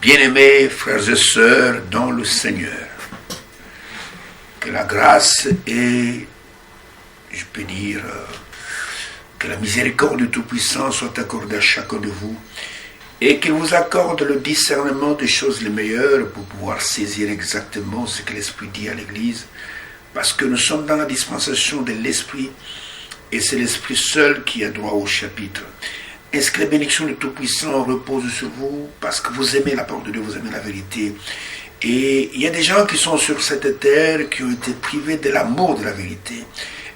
Bien-aimés frères et sœurs dans le Seigneur, que la grâce et, je peux dire, que la miséricorde du Tout-Puissant soit accordée à chacun de vous et qu'il vous accorde le discernement des choses les meilleures pour pouvoir saisir exactement ce que l'Esprit dit à l'Église, parce que nous sommes dans la dispensation de l'Esprit et c'est l'Esprit seul qui a droit au chapitre. Est-ce que la bénédiction du Tout-Puissant repose sur vous parce que vous aimez la parole de Dieu, vous aimez la vérité? Et il y a des gens qui sont sur cette terre qui ont été privés de l'amour de la vérité.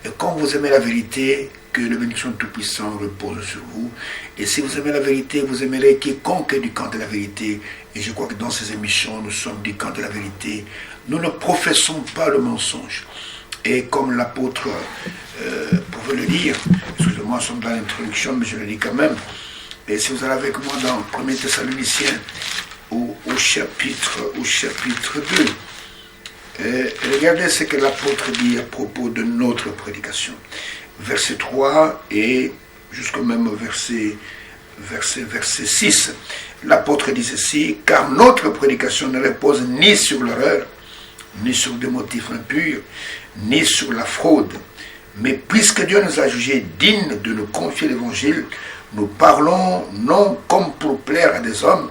Et quand vous aimez la vérité, que la bénédiction du Tout-Puissant repose sur vous. Et si vous aimez la vérité, vous aimerez quiconque est du camp de la vérité. Et je crois que dans ces émissions, nous sommes du camp de la vérité. Nous ne professons pas le mensonge. Et comme l'apôtre pouvait le dire, excusez-moi, nous sommes dans l'introduction, mais je le dis quand même. Et si vous allez avec moi dans 1 Thessaloniciens, au chapitre 2, regardez ce que l'apôtre dit à propos de notre prédication. Verset 3 et jusqu'au même verset 6. L'apôtre dit ceci: car notre prédication ne repose ni sur l'erreur, ni sur des motifs impurs, ni sur la fraude. Mais puisque Dieu nous a jugés dignes de nous confier l'évangile, nous parlons non comme pour plaire à des hommes,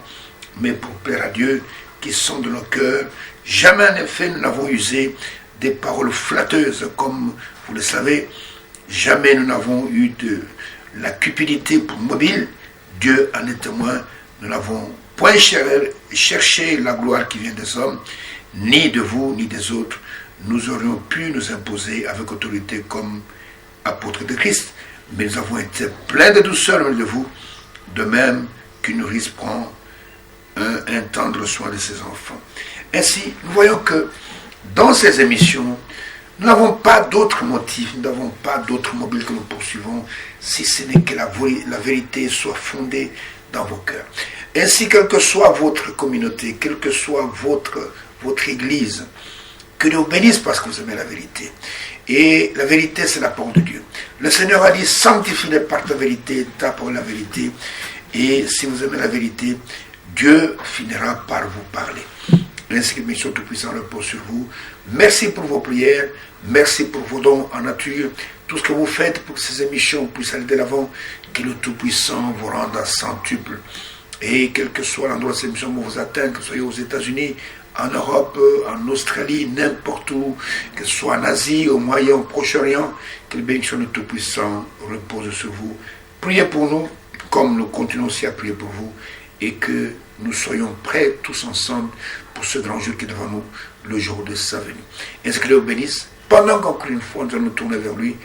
mais pour plaire à Dieu qui sont de nos cœurs. Jamais en effet nous n'avons usé des paroles flatteuses, comme vous le savez. Jamais nous n'avons eu de la cupidité pour mobile. Dieu en est témoin. Nous n'avons point cherché la gloire qui vient des hommes, ni de vous, ni des autres. Nous aurions pu nous imposer avec autorité comme apôtres de Christ, mais nous avons été pleins de douceur de vous, de même qu'une nourrice prend un tendre soin de ses enfants. Ainsi, nous voyons que dans ces émissions, nous n'avons pas d'autre motif, nous n'avons pas d'autre mobile que nous poursuivons, si ce n'est que la vérité soit fondée dans vos cœurs. Ainsi, quelle que soit votre communauté, quelle que soit votre église, que Dieu vous bénisse parce que vous aimez la vérité. Et la vérité, c'est la parole de Dieu. Le Seigneur a dit: sanctifie-les par ta vérité, ta parole, la vérité. Et si vous aimez la vérité, Dieu finira par vous parler. Ainsi que le bénédiction Tout-Puissant repose sur vous. Merci pour vos prières, merci pour vos dons en nature, tout ce que vous faites pour que ces émissions puissent aller de l'avant, que le Tout-Puissant vous rende à centuple. Et quel que soit l'endroit où ces émissions vont vous atteindre, que ce soit aux États-Unis, en Europe, en Australie, n'importe où, que ce soit en Asie, au Moyen, au Proche-Orient, que la bénédiction du Tout-Puissant repose sur vous. Priez pour nous, comme nous continuons aussi à prier pour vous, et que nous soyons prêts tous ensemble pour ce grand jour qui est devant nous, le jour de sa venue. Ainsi que Dieu vous bénisse, pendant qu'encore une fois nous allons nous tourner vers lui,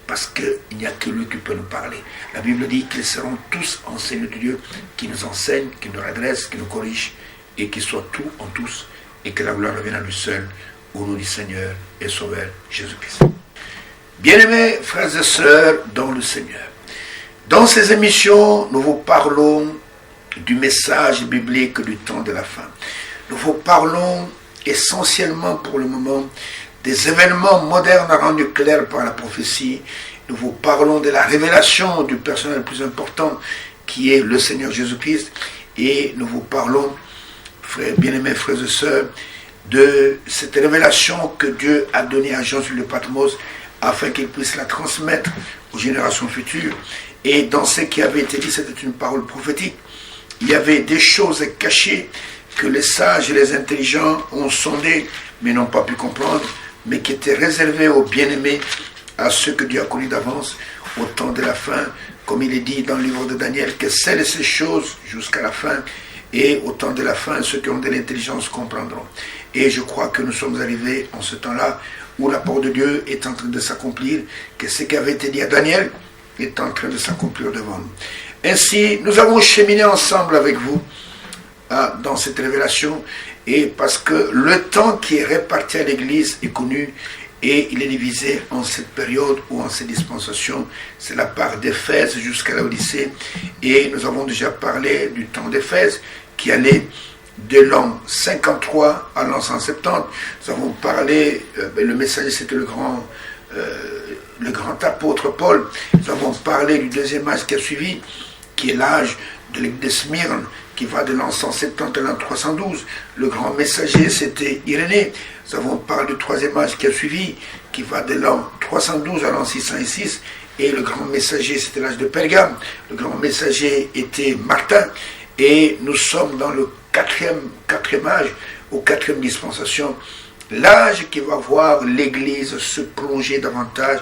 parce qu'il n'y a que lui qui peut nous parler. La Bible dit qu'ils seront tous enseignants de Dieu, qui nous enseignent, qui nous redressent, qui nous corrigent, et qui soient tout en tous, et que la gloire revienne à lui seul, au nom du Seigneur et Sauveur Jésus-Christ. Bien-aimés frères et sœurs dans le Seigneur, dans ces émissions, nous vous parlons du message biblique du temps de la fin. Nous vous parlons essentiellement pour le moment des événements modernes rendus clairs par la prophétie. Nous vous parlons de la révélation du personnage le plus important qui est le Seigneur Jésus-Christ. Et nous vous parlons, bien-aimés frères et sœurs, de cette révélation que Dieu a donnée à Jean sur le Patmos afin qu'il puisse la transmettre aux générations futures. Et dans ce qui avait été dit, c'était une parole prophétique. Il y avait des choses cachées que les sages et les intelligents ont sondées, mais n'ont pas pu comprendre, mais qui étaient réservées aux bien-aimés, à ceux que Dieu a connus d'avance, au temps de la fin, comme il est dit dans le livre de Daniel, que celles et ces choses jusqu'à la fin, et au temps de la fin, ceux qui ont de l'intelligence comprendront. Et je crois que nous sommes arrivés en ce temps-là, où la parole de Dieu est en train de s'accomplir, que ce qui avait été dit à Daniel est en train de s'accomplir devant nous. Ainsi, nous avons cheminé ensemble avec vous dans cette révélation, et parce que le temps qui est réparti à l'Église est connu, et il est divisé en cette période ou en cette dispensation. C'est la part d'Éphèse jusqu'à l'Odyssée, et nous avons déjà parlé du temps d'Éphèse qui allait de l'an 53 à l'an 170. Nous avons parlé, le messager c'était le grand apôtre Paul. Nous avons parlé du deuxième âge qui a suivi, qui est l'âge de Smyrne, qui va de l'an 170 à l'an 312. Le grand messager, c'était Irénée. Nous avons parlé du troisième âge qui a suivi, qui va de l'an 312 à l'an 606. Et le grand messager, c'était l'âge de Pergame. Le grand messager était Martin. Et nous sommes dans le quatrième âge, ou quatrième dispensation. L'âge qui va voir l'Église se plonger davantage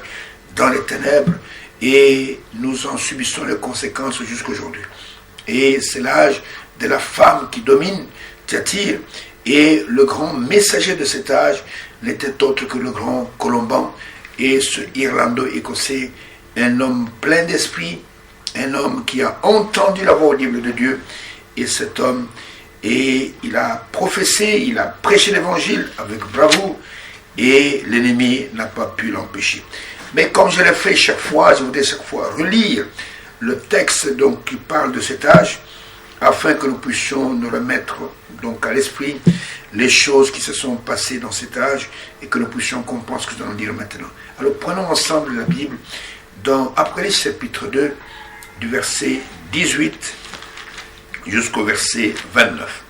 dans les ténèbres. Et nous en subissons les conséquences jusqu'aujourd'hui. Et c'est l'âge de la femme qui domine Thyatire. Et le grand messager de cet âge n'était autre que le grand Colomban. Et ce Irlando-Écossais, un homme plein d'esprit, un homme qui a entendu la voix audible de Dieu. Et cet homme, et il a professé, il a prêché l'évangile avec bravoure. Et l'ennemi n'a pas pu l'empêcher. Mais comme je l'ai fait chaque fois, je voudrais chaque fois relire le texte donc, qui parle de cet âge, afin que nous puissions nous remettre donc, à l'esprit les choses qui se sont passées dans cet âge et que nous puissions comprendre ce que nous allons dire maintenant. Alors prenons ensemble la Bible dans Apocalypse chapitre 2, du verset 18 jusqu'au verset 29.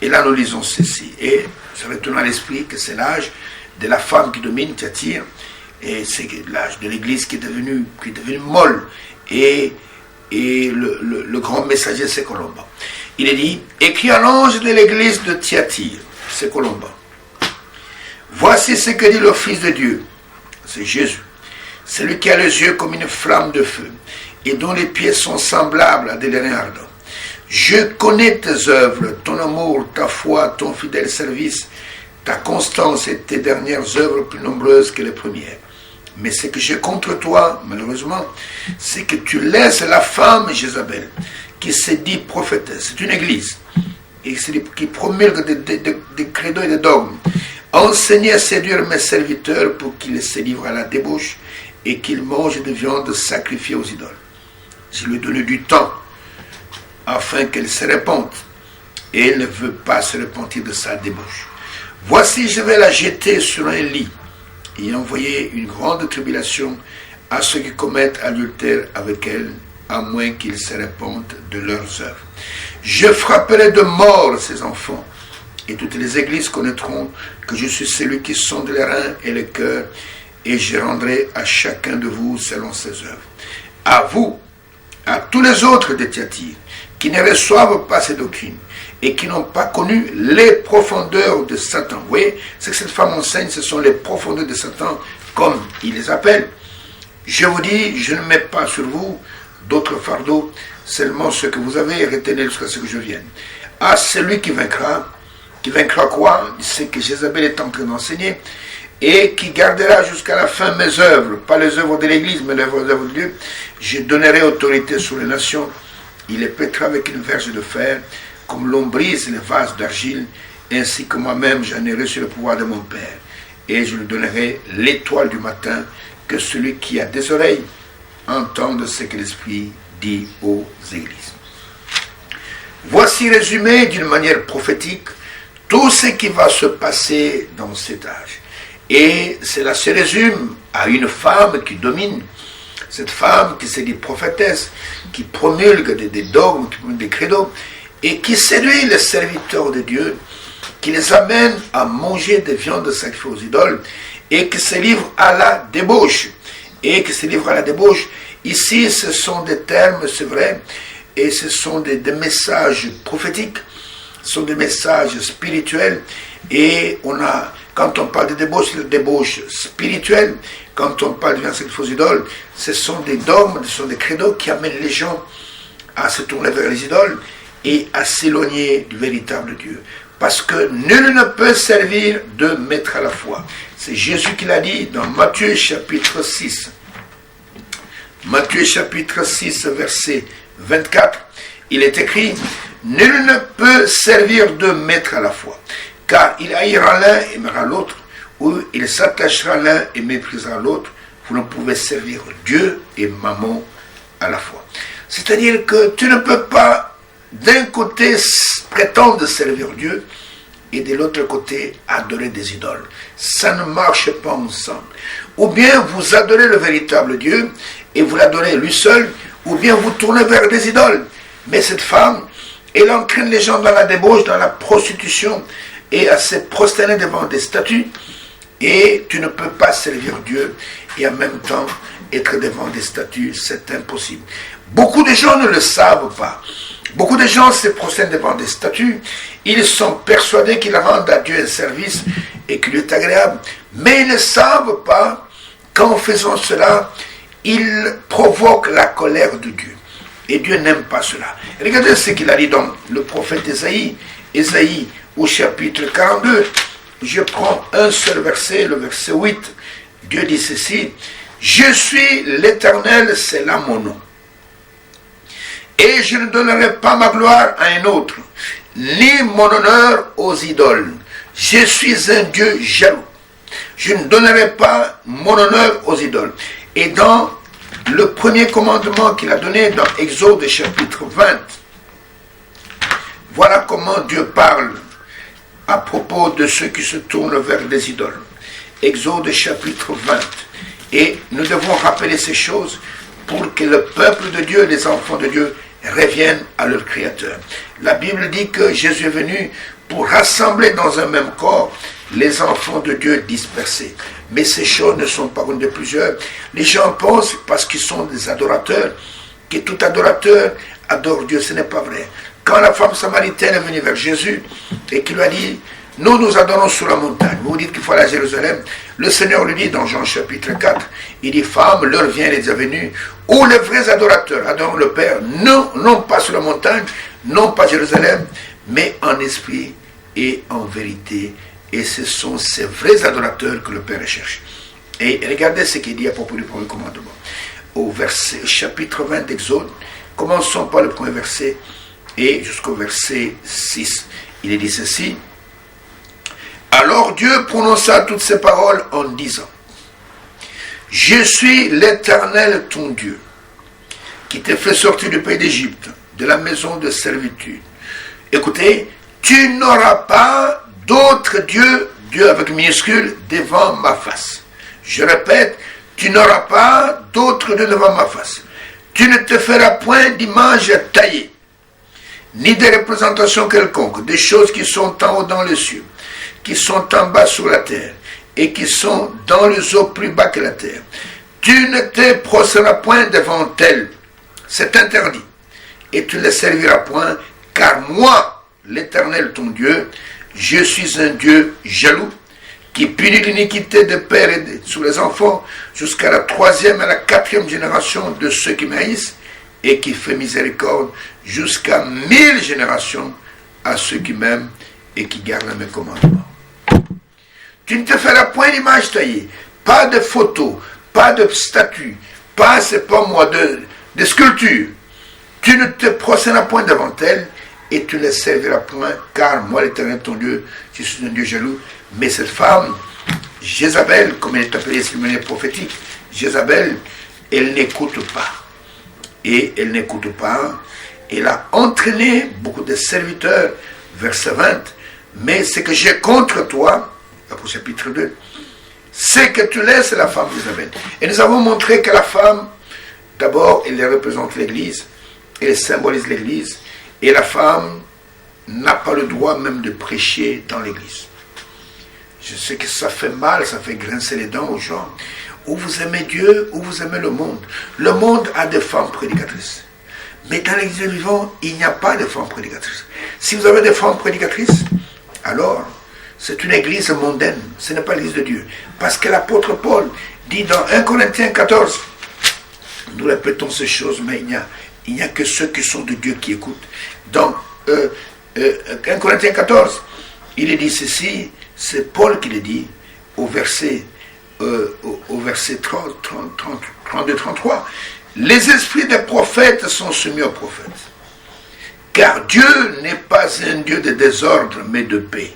Et là nous lisons ceci. Et ça retenons à l'esprit que c'est l'âge de la femme qui domine Thyatire. Et c'est l'âge de l'Église qui est devenue molle. Et le grand messager, c'est Colomban. Il est dit, écrit à l'ange de l'Église de Thyatire, c'est Colomban. Voici ce que dit le Fils de Dieu, c'est Jésus, celui qui a les yeux comme une flamme de feu, et dont les pieds sont semblables à des lairins ardents. Je connais tes œuvres, ton amour, ta foi, ton fidèle service, ta constance et tes dernières œuvres plus nombreuses que les premières. Mais ce que j'ai contre toi, malheureusement, c'est que tu laisses la femme Jézabel, qui se dit prophétesse, c'est une église, et qui promulgue des credos et des dogmes, enseigner à séduire mes serviteurs pour qu'ils se livrent à la débauche et qu'ils mangent de viande sacrifiée aux idoles. Je lui ai donné du temps afin qu'elle se répande, et elle ne veut pas se repentir de sa débauche. Voici, je vais la jeter sur un lit, et envoyer une grande tribulation à ceux qui commettent adultère avec elle, à moins qu'ils se répandent de leurs œuvres. Je frapperai de mort ces enfants, et toutes les églises connaîtront que je suis celui qui sonde les reins et les cœurs, et je rendrai à chacun de vous selon ses œuvres. À vous, à tous les autres de Thyatire, qui ne reçoivent pas ces doctrines, et qui n'ont pas connu les profondeurs de Satan. Vous voyez, ce que cette femme enseigne, ce sont les profondeurs de Satan, comme il les appelle. Je vous dis, je ne mets pas sur vous d'autres fardeaux, seulement ce que vous avez, retenez jusqu'à ce que je vienne. À celui qui vaincra quoi? C'est que Jézabel est en train d'enseigner, et qui gardera jusqu'à la fin mes œuvres, pas les œuvres de l'Église, mais les œuvres de Dieu. Je donnerai autorité sur les nations, il les pètera avec une verge de fer, comme l'on brise les vases d'argile, ainsi que moi-même j'en ai reçu le pouvoir de mon Père. Et je lui donnerai l'étoile du matin, que celui qui a des oreilles entende ce que l'Esprit dit aux églises. Voici résumé d'une manière prophétique tout ce qui va se passer dans cet âge. Et cela se résume à une femme qui domine. Cette femme qui se dit prophétesse, qui promulgue des dogmes, qui promulgue des credos, et qui séduit les serviteurs de Dieu, qui les amène à manger des viandes sacrifiées aux idoles, et qui se livre à la débauche. Et qui se livre à la débauche. Ici, ce sont des termes, c'est vrai, et ce sont des messages prophétiques, ce sont des messages spirituels, et quand on parle de débauche, c'est la débauche spirituelle. Quand on parle de viandes sacrifiées aux idoles, ce sont des dogmes, ce sont des credos qui amènent les gens à se tourner vers les idoles, et à s'éloigner du véritable Dieu. Parce que nul ne peut servir deux maîtres à la fois. C'est Jésus qui l'a dit dans Matthieu chapitre 6. Matthieu chapitre 6, verset 24. Il est écrit, nul ne peut servir deux maîtres à la fois. Car il haïra l'un et aimera l'autre, ou il s'attachera l'un et méprisera l'autre. Vous ne pouvez servir Dieu et Mammon à la fois. C'est-à-dire que tu ne peux pas d'un côté prétendre servir Dieu et de l'autre côté adorer des idoles. Ça ne marche pas ensemble. Ou bien vous adorez le véritable Dieu et vous l'adorez lui seul, ou bien vous tournez vers des idoles. Mais cette femme, Elle entraîne les gens dans la débauche, dans la prostitution, et à se prosterner devant des statues. Et tu ne peux pas servir Dieu et en même temps être devant des statues, c'est impossible. Beaucoup de gens ne le savent pas. Beaucoup de gens se prosternent devant des statues. Ils sont persuadés qu'ils rendent à Dieu un service et qu'il est agréable. Mais ils ne savent pas qu'en faisant cela, ils provoquent la colère de Dieu. Et Dieu n'aime pas cela. Regardez ce qu'il a dit dans le prophète Ésaïe. Ésaïe au chapitre 42. Je prends un seul verset, le verset 8. Dieu dit ceci. Je suis l'Éternel, c'est là mon nom. Et je ne donnerai pas ma gloire à un autre, ni mon honneur aux idoles. Je suis un Dieu jaloux. Je ne donnerai pas mon honneur aux idoles. Et dans le premier commandement qu'il a donné dans Exode chapitre 20, voilà comment Dieu parle à propos de ceux qui se tournent vers des idoles. Exode chapitre 20. Et nous devons rappeler ces choses pour que le peuple de Dieu, les enfants de Dieu, reviennent à leur Créateur. La Bible dit que Jésus est venu pour rassembler dans un même corps les enfants de Dieu dispersés. Mais ces choses ne sont pas une de plusieurs. Les gens pensent, parce qu'ils sont des adorateurs, que tout adorateur adore Dieu. Ce n'est pas vrai. Quand la femme samaritaine est venue vers Jésus et qu'il lui a dit, nous adorons sur la montagne. Vous dites qu'il faut aller à Jérusalem. Le Seigneur lui dit dans Jean chapitre 4, il dit, femme, l'heure vient et est venue, où les vrais adorateurs adorent le Père, non pas sur la montagne, non pas à Jérusalem, mais en esprit et en vérité. Et ce sont ces vrais adorateurs que le Père recherche. Et regardez ce qu'il dit à propos du premier commandement. Au chapitre 20 d'Exode, commençons par le premier verset et jusqu'au verset 6. Il est dit ceci. Alors Dieu prononça toutes ces paroles en disant, je suis l'Éternel ton Dieu, qui t'ai fait sortir du pays d'Égypte, de la maison de servitude. Écoutez, tu n'auras pas d'autre Dieu, Dieu avec minuscule, devant ma face. Je répète, tu n'auras pas d'autre Dieu devant ma face. Tu ne te feras point d'image taillée, ni de représentation quelconque, des choses qui sont en haut dans les cieux, qui sont en bas sur la terre, et qui sont dans les eaux plus bas que la terre. Tu ne te prosterneras point devant elles. C'est interdit. Et tu ne les serviras point, car moi, l'Éternel ton Dieu, je suis un Dieu jaloux, qui punit l'iniquité des pères et sur les enfants, jusqu'à la 3e et la 4e génération de ceux qui m'haïssent, et qui fait miséricorde jusqu'à 1000 générations à ceux qui m'aiment et qui gardent mes commandements. Tu ne te feras point d'image taillée, pas de photos, pas de statues, pas, c'est pas moi, de sculptures. Tu ne te prosterneras point devant elles, et tu ne les serviras point, car moi, l'Éternel ton Dieu, je suis un Dieu jaloux. Mais cette femme, Jézabel, comme elle est appelée sur le prophétique, Jézabel, elle n'écoute pas. Et elle n'écoute pas. Elle a entraîné beaucoup de serviteurs, verset 20. Mais ce que j'ai contre toi, au chapitre 2, c'est que tu laisses la femme d'Isabelle. Et nous avons montré que la femme, d'abord, elle représente l'Église, elle symbolise l'Église, et la femme n'a pas le droit même de prêcher dans l'Église. Je sais que ça fait mal, ça fait grincer les dents aux gens. Ou vous aimez Dieu, ou vous aimez le monde. Le monde a des femmes prédicatrices. Mais dans l'Église vivante, il n'y a pas de femmes prédicatrices. Si vous avez des femmes prédicatrices, alors c'est une église mondaine, ce n'est pas l'église de Dieu. Parce que l'apôtre Paul dit dans 1 Corinthiens 14, nous répétons ces choses, mais il n'y a que ceux qui sont de Dieu qui écoutent. Dans 1 Corinthiens 14, il est dit ceci, c'est Paul qui le dit au verset 32-33. Les esprits des prophètes sont soumis aux prophètes. Car Dieu n'est pas un Dieu de désordre, mais de paix.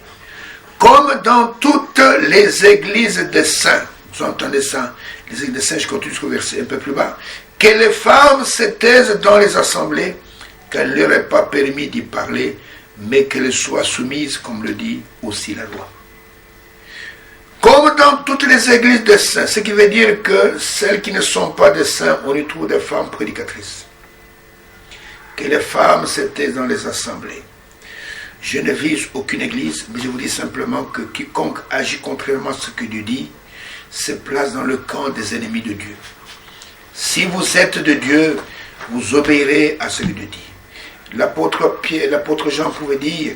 Comme dans toutes les églises des saints, vous entendez ça, les églises des saints, je continue jusqu'au verset un peu plus bas, que les femmes se taisent dans les assemblées, qu'elles ne leur est pas permis d'y parler, mais qu'elles soient soumises, comme le dit aussi la loi. Comme dans toutes les églises des saints, ce qui veut dire que celles qui ne sont pas des saints, on y trouve des femmes prédicatrices. que les femmes s'étaient dans les assemblées. Je ne vise aucune église, mais je vous dis simplement que quiconque agit contrairement à ce que Dieu dit, se place dans le camp des ennemis de Dieu. Si vous êtes de Dieu, vous obéirez à ce que Dieu dit. L'apôtre Jean pouvait dire,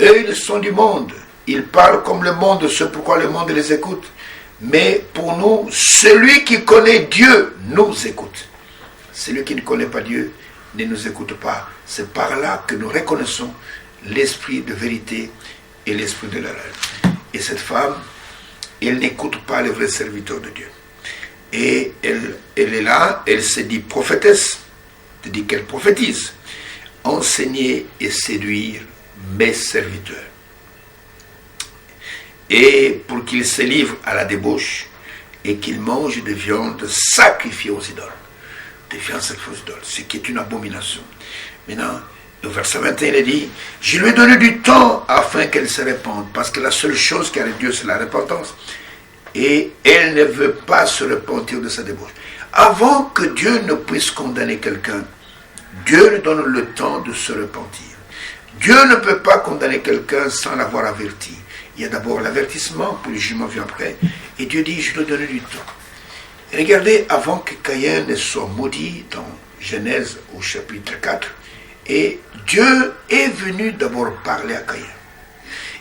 eux ils sont du monde, ils parlent comme le monde, c'est pourquoi le monde les écoute. Mais pour nous, celui qui connaît Dieu nous écoute. Celui qui ne connaît pas Dieu ne nous écoute pas. C'est par là que nous reconnaissons l'esprit de vérité et l'esprit de l'erreur. Et cette femme, elle n'écoute pas les vrais serviteurs de Dieu. Et elle est là, elle se dit prophétesse, c'est-à-dire qu'elle prophétise. Enseigner et séduire mes serviteurs. Et pour qu'ils se livrent à la débauche et qu'ils mangent de viande sacrifiée aux idoles. Des viandes sacrifiées aux idoles, ce qui est une abomination. Maintenant, au verset 21, il est dit, je lui ai donné du temps afin qu'elle se répande, parce que la seule chose qui a Dieu, c'est la repentance. Et elle ne veut pas se repentir de sa débauche. Avant que Dieu ne puisse condamner quelqu'un, Dieu lui donne le temps de se repentir. Dieu ne peut pas condamner quelqu'un sans l'avoir averti. Il y a d'abord l'avertissement, puis le jugement vient après. Et Dieu dit, je lui ai donné du temps. Et regardez, avant que Caïn ne soit maudit, dans Genèse au chapitre 4, et Dieu est venu d'abord parler à Caïn.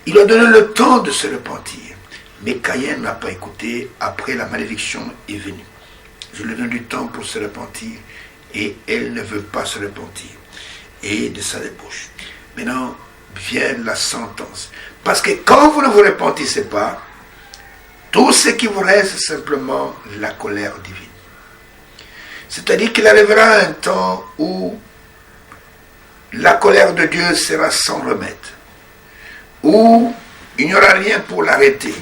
Il a donné le temps de se repentir. Mais Caïn n'a pas écouté, après la malédiction est venue. Je lui donne du temps pour se repentir, et elle ne veut pas se repentir. Et de sa débauche. Maintenant vient la sentence. Parce que quand vous ne vous repentissez pas, tout ce qui vous reste, c'est simplement la colère divine. C'est-à-dire qu'il arrivera un temps où la colère de Dieu sera sans remède. Où il n'y aura rien pour l'arrêter.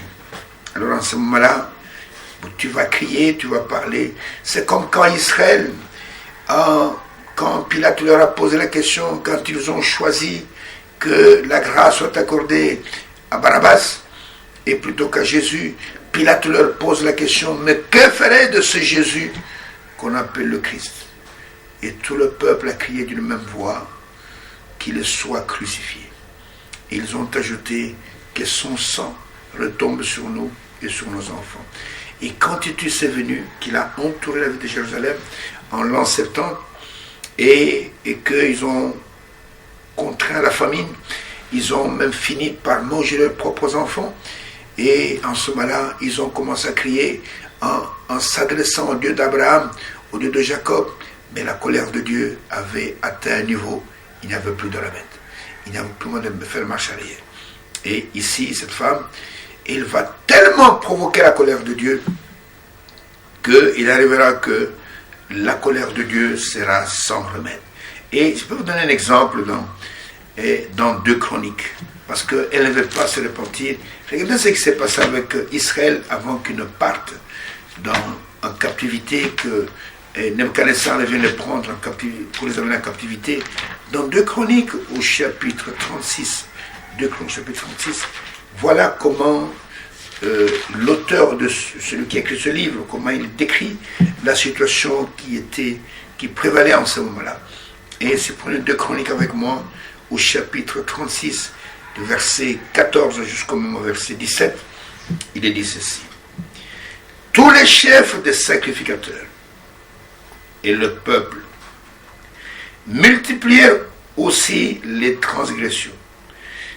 Alors en ce moment-là, tu vas crier, tu vas parler. C'est comme quand Israël, quand Pilate leur a posé la question, quand ils ont choisi que la grâce soit accordée à Barabbas, et plutôt qu'à Jésus, Pilate leur pose la question, mais que ferait de ce Jésus qu'on appelle le Christ? Et tout le peuple a crié d'une même voix, qu'il soit crucifié. Et ils ont ajouté que son sang retombe sur nous et sur nos enfants. Et quand Titus est venu, qu'il a entouré la ville de Jérusalem en l'an 70, et qu'ils ont contraint la famine, ils ont même fini par manger leurs propres enfants, et en ce moment-là, ils ont commencé à crier en s'adressant au Dieu d'Abraham, au Dieu de Jacob, mais la colère de Dieu avait atteint un niveau, il n'y avait plus de remède, il n'y avait plus moyen de faire marche arrière. Et ici, cette femme, elle va tellement provoquer la colère de Dieu, qu'il arrivera que la colère de Dieu sera sans remède. Et je peux vous donner un exemple dans 2 Chroniques, parce qu'elle ne veut pas se repentir. Regardez ce qui s'est passé avec Israël avant qu'il ne parte en captivité, que Nebuchadnezzar vient les prendre en captivité, pour les amener en captivité. Dans 2 Chroniques au chapitre 36, 2 Chroniques chapitre 36, voilà comment l'auteur de celui qui a écrit ce livre, comment il décrit la situation qui prévalait en ce moment-là. Et si vous prenez 2 Chroniques avec moi, au chapitre 36, du verset 14 jusqu'au même verset 17, il est dit ceci. Tous les chefs des sacrificateurs et le peuple multiplièrent aussi les transgressions,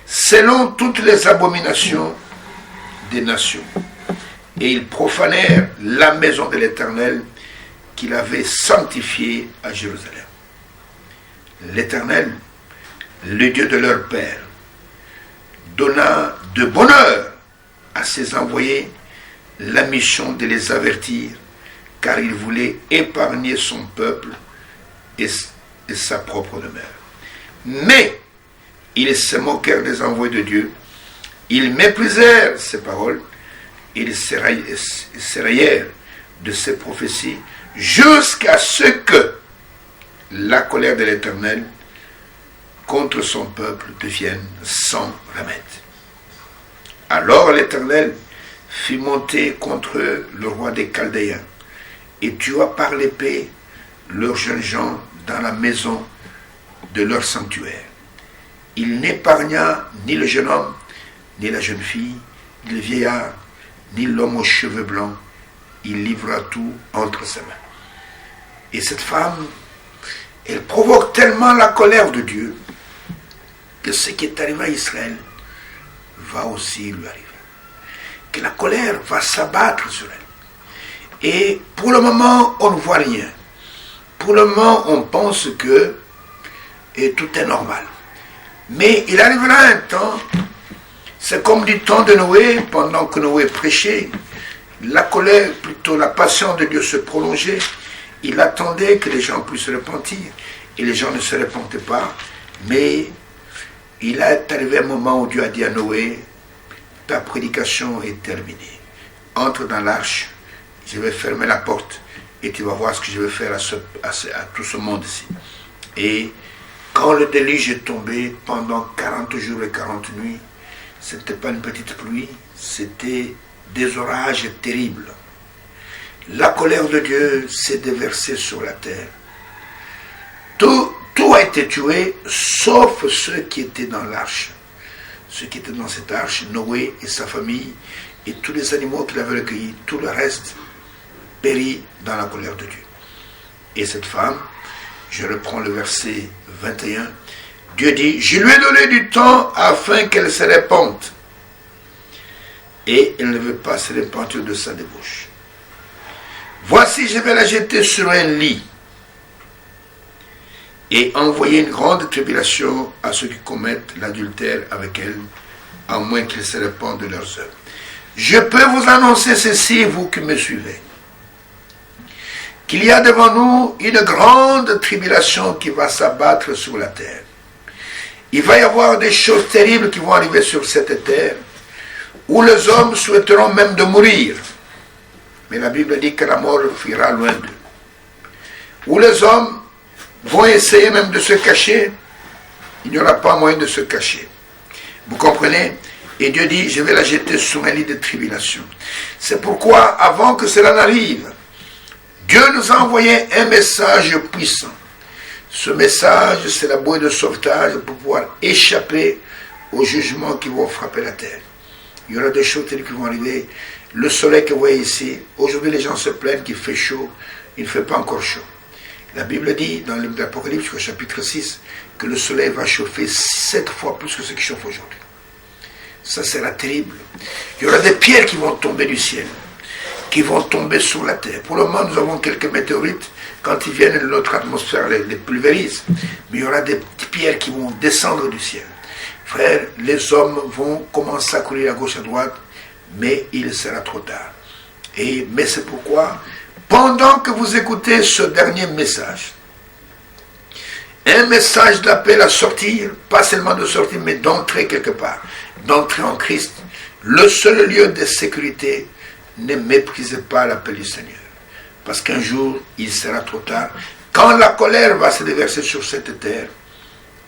selon toutes les abominations des nations. Et ils profanèrent la maison de l'Éternel qu'il avait sanctifiée à Jérusalem. L'Éternel, le Dieu de leur père, donna de bonheur à ses envoyés la mission de les avertir, car il voulait épargner son peuple et sa propre demeure. Mais ils se moquèrent des envoyés de Dieu, ils méprisèrent ses paroles, ils se raillèrent de ses prophéties, jusqu'à ce que la colère de l'Éternel contre son peuple devienne sans remède. Alors l'Éternel fit monter contre eux le roi des Chaldéens, et tua par l'épée leurs jeunes gens dans la maison de leur sanctuaire. Il n'épargna ni le jeune homme, ni la jeune fille, ni le vieillard, ni l'homme aux cheveux blancs. Il livra tout entre ses mains. Et cette femme, elle provoque tellement la colère de Dieu que ce qui est arrivé à Israël va aussi lui arriver. Que la colère va s'abattre sur elle. Et pour le moment, on ne voit rien. Pour le moment, on pense que tout est normal. Mais il arrivera un temps, c'est comme du temps de Noé, pendant que Noé prêchait, la colère, plutôt la patience de Dieu se prolongeait. Il attendait que les gens puissent se repentir. Et les gens ne se repentaient pas. Mais il est arrivé un moment où Dieu a dit à Noé, ta prédication est terminée. Entre dans l'arche, je vais fermer la porte et tu vas voir ce que je vais faire à tout ce monde-ci. Et quand le déluge est tombé pendant 40 jours et 40 nuits, ce n'était pas une petite pluie, c'était des orages terribles. La colère de Dieu s'est déversée sur la terre. Tout a été tué, sauf ceux qui étaient dans l'arche. Ceux qui étaient dans cette arche, Noé et sa famille, et tous les animaux qu'il avait recueillis, tout le reste périt dans la colère de Dieu. Et cette femme, je reprends le verset 21, Dieu dit, je lui ai donné du temps afin qu'elle se répande. Et elle ne veut pas se repentir de sa débauche. Voici, je vais la jeter sur un lit et envoyer une grande tribulation à ceux qui commettent l'adultère avec elle, à moins qu'ils se répandent de leurs œuvres. Je peux vous annoncer ceci, vous qui me suivez, qu'il y a devant nous une grande tribulation qui va s'abattre sur la terre. Il va y avoir des choses terribles qui vont arriver sur cette terre, où les hommes souhaiteront même de mourir. Mais la Bible dit que la mort fuira loin d'eux. Où les hommes vont essayer même de se cacher, il n'y aura pas moyen de se cacher. Vous comprenez? Et Dieu dit, je vais la jeter sur un lit de tribulation. C'est pourquoi, avant que cela n'arrive, Dieu nous a envoyé un message puissant. Ce message, c'est la bouée de sauvetage pour pouvoir échapper aux jugements qui vont frapper la terre. Il y aura des choses telles qui vont arriver. Le soleil que vous voyez ici, aujourd'hui les gens se plaignent qu'il fait chaud, il ne fait pas encore chaud. La Bible dit dans le livre d'Apocalypse, au chapitre 6, que le soleil va chauffer 7 fois plus que ce qui chauffe aujourd'hui. Ça sera terrible. Il y aura des pierres qui vont tomber du ciel, qui vont tomber sur la terre. Pour le moment, nous avons quelques météorites. Quand ils viennent, notre atmosphère les pulvérise. Mais il y aura des petites pierres qui vont descendre du ciel. Frères, les hommes vont commencer à courir à gauche, à droite, mais il sera trop tard. Mais c'est pourquoi, pendant que vous écoutez ce dernier message, un message d'appel à sortir, pas seulement de sortir, mais d'entrer quelque part, d'entrer en Christ, le seul lieu de sécurité, ne méprisez pas l'appel du Seigneur. Parce qu'un jour, il sera trop tard. Quand la colère va se déverser sur cette terre,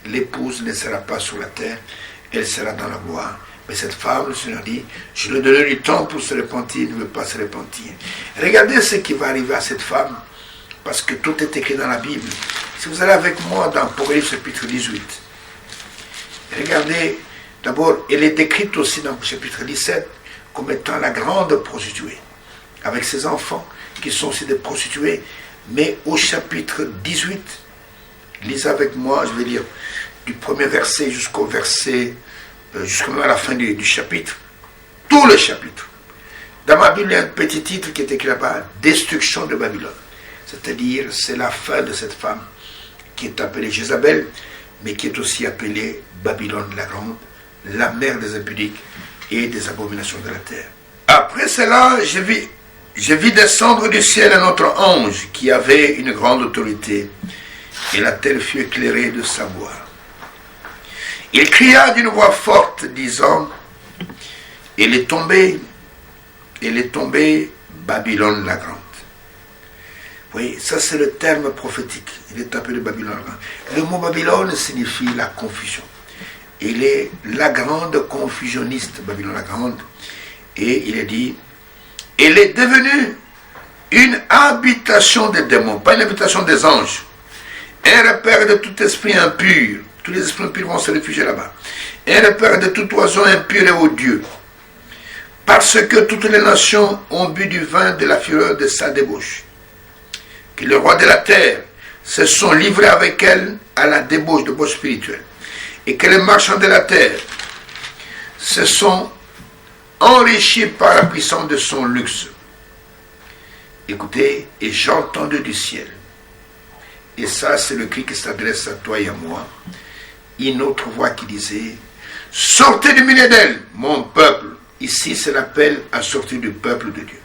l'épouse ne sera pas sur la terre, elle sera dans la gloire. Mais cette femme, le Seigneur dit, je lui donne du temps pour se repentir, il ne veut pas se repentir. Regardez ce qui va arriver à cette femme, parce que tout est écrit dans la Bible. Si vous allez avec moi dans Apocalypse chapitre 18, regardez, d'abord, elle est décrite aussi dans le chapitre 17 comme étant la grande prostituée, avec ses enfants qui sont aussi des prostituées. Mais au chapitre 18, lisez avec moi, je vais lire du premier verset jusqu'au verset, jusqu'à la fin du chapitre, tout le chapitre. Dans ma Bible, il y a un petit titre qui est écrit là-bas, Destruction de Babylone. C'est-à-dire, c'est la fin de cette femme qui est appelée Jézabel, mais qui est aussi appelée Babylone la Grande, la mère des impudiques et des abominations de la terre. Après cela, je vis descendre du ciel un autre ange qui avait une grande autorité, et la terre fut éclairée de sa gloire. Il cria d'une voix forte, disant, elle est tombée, Babylone la Grande. Vous voyez, ça c'est le terme prophétique. Il est appelé Babylone la Grande. Le mot Babylone signifie la confusion. Il est la grande confusionniste, Babylone la Grande. Et il est dit, elle est devenue une habitation des démons, pas une habitation des anges. un repère de tout esprit impur. Tous les esprits impurs vont se réfugier là-bas. Un repère de tout oiseau impur et odieux. Parce que toutes les nations ont bu du vin de la fureur de sa débauche. Que les rois de la terre se sont livrés avec elle à la débauche spirituelle. Et que les marchands de la terre se sont enrichis par la puissance de son luxe. Écoutez, et j'ai entendu du ciel. Et ça, c'est le cri qui s'adresse à toi et à moi. Une autre voix qui disait, sortez du milieu d'elle, mon peuple. Ici, c'est l'appel à sortir du peuple de Dieu.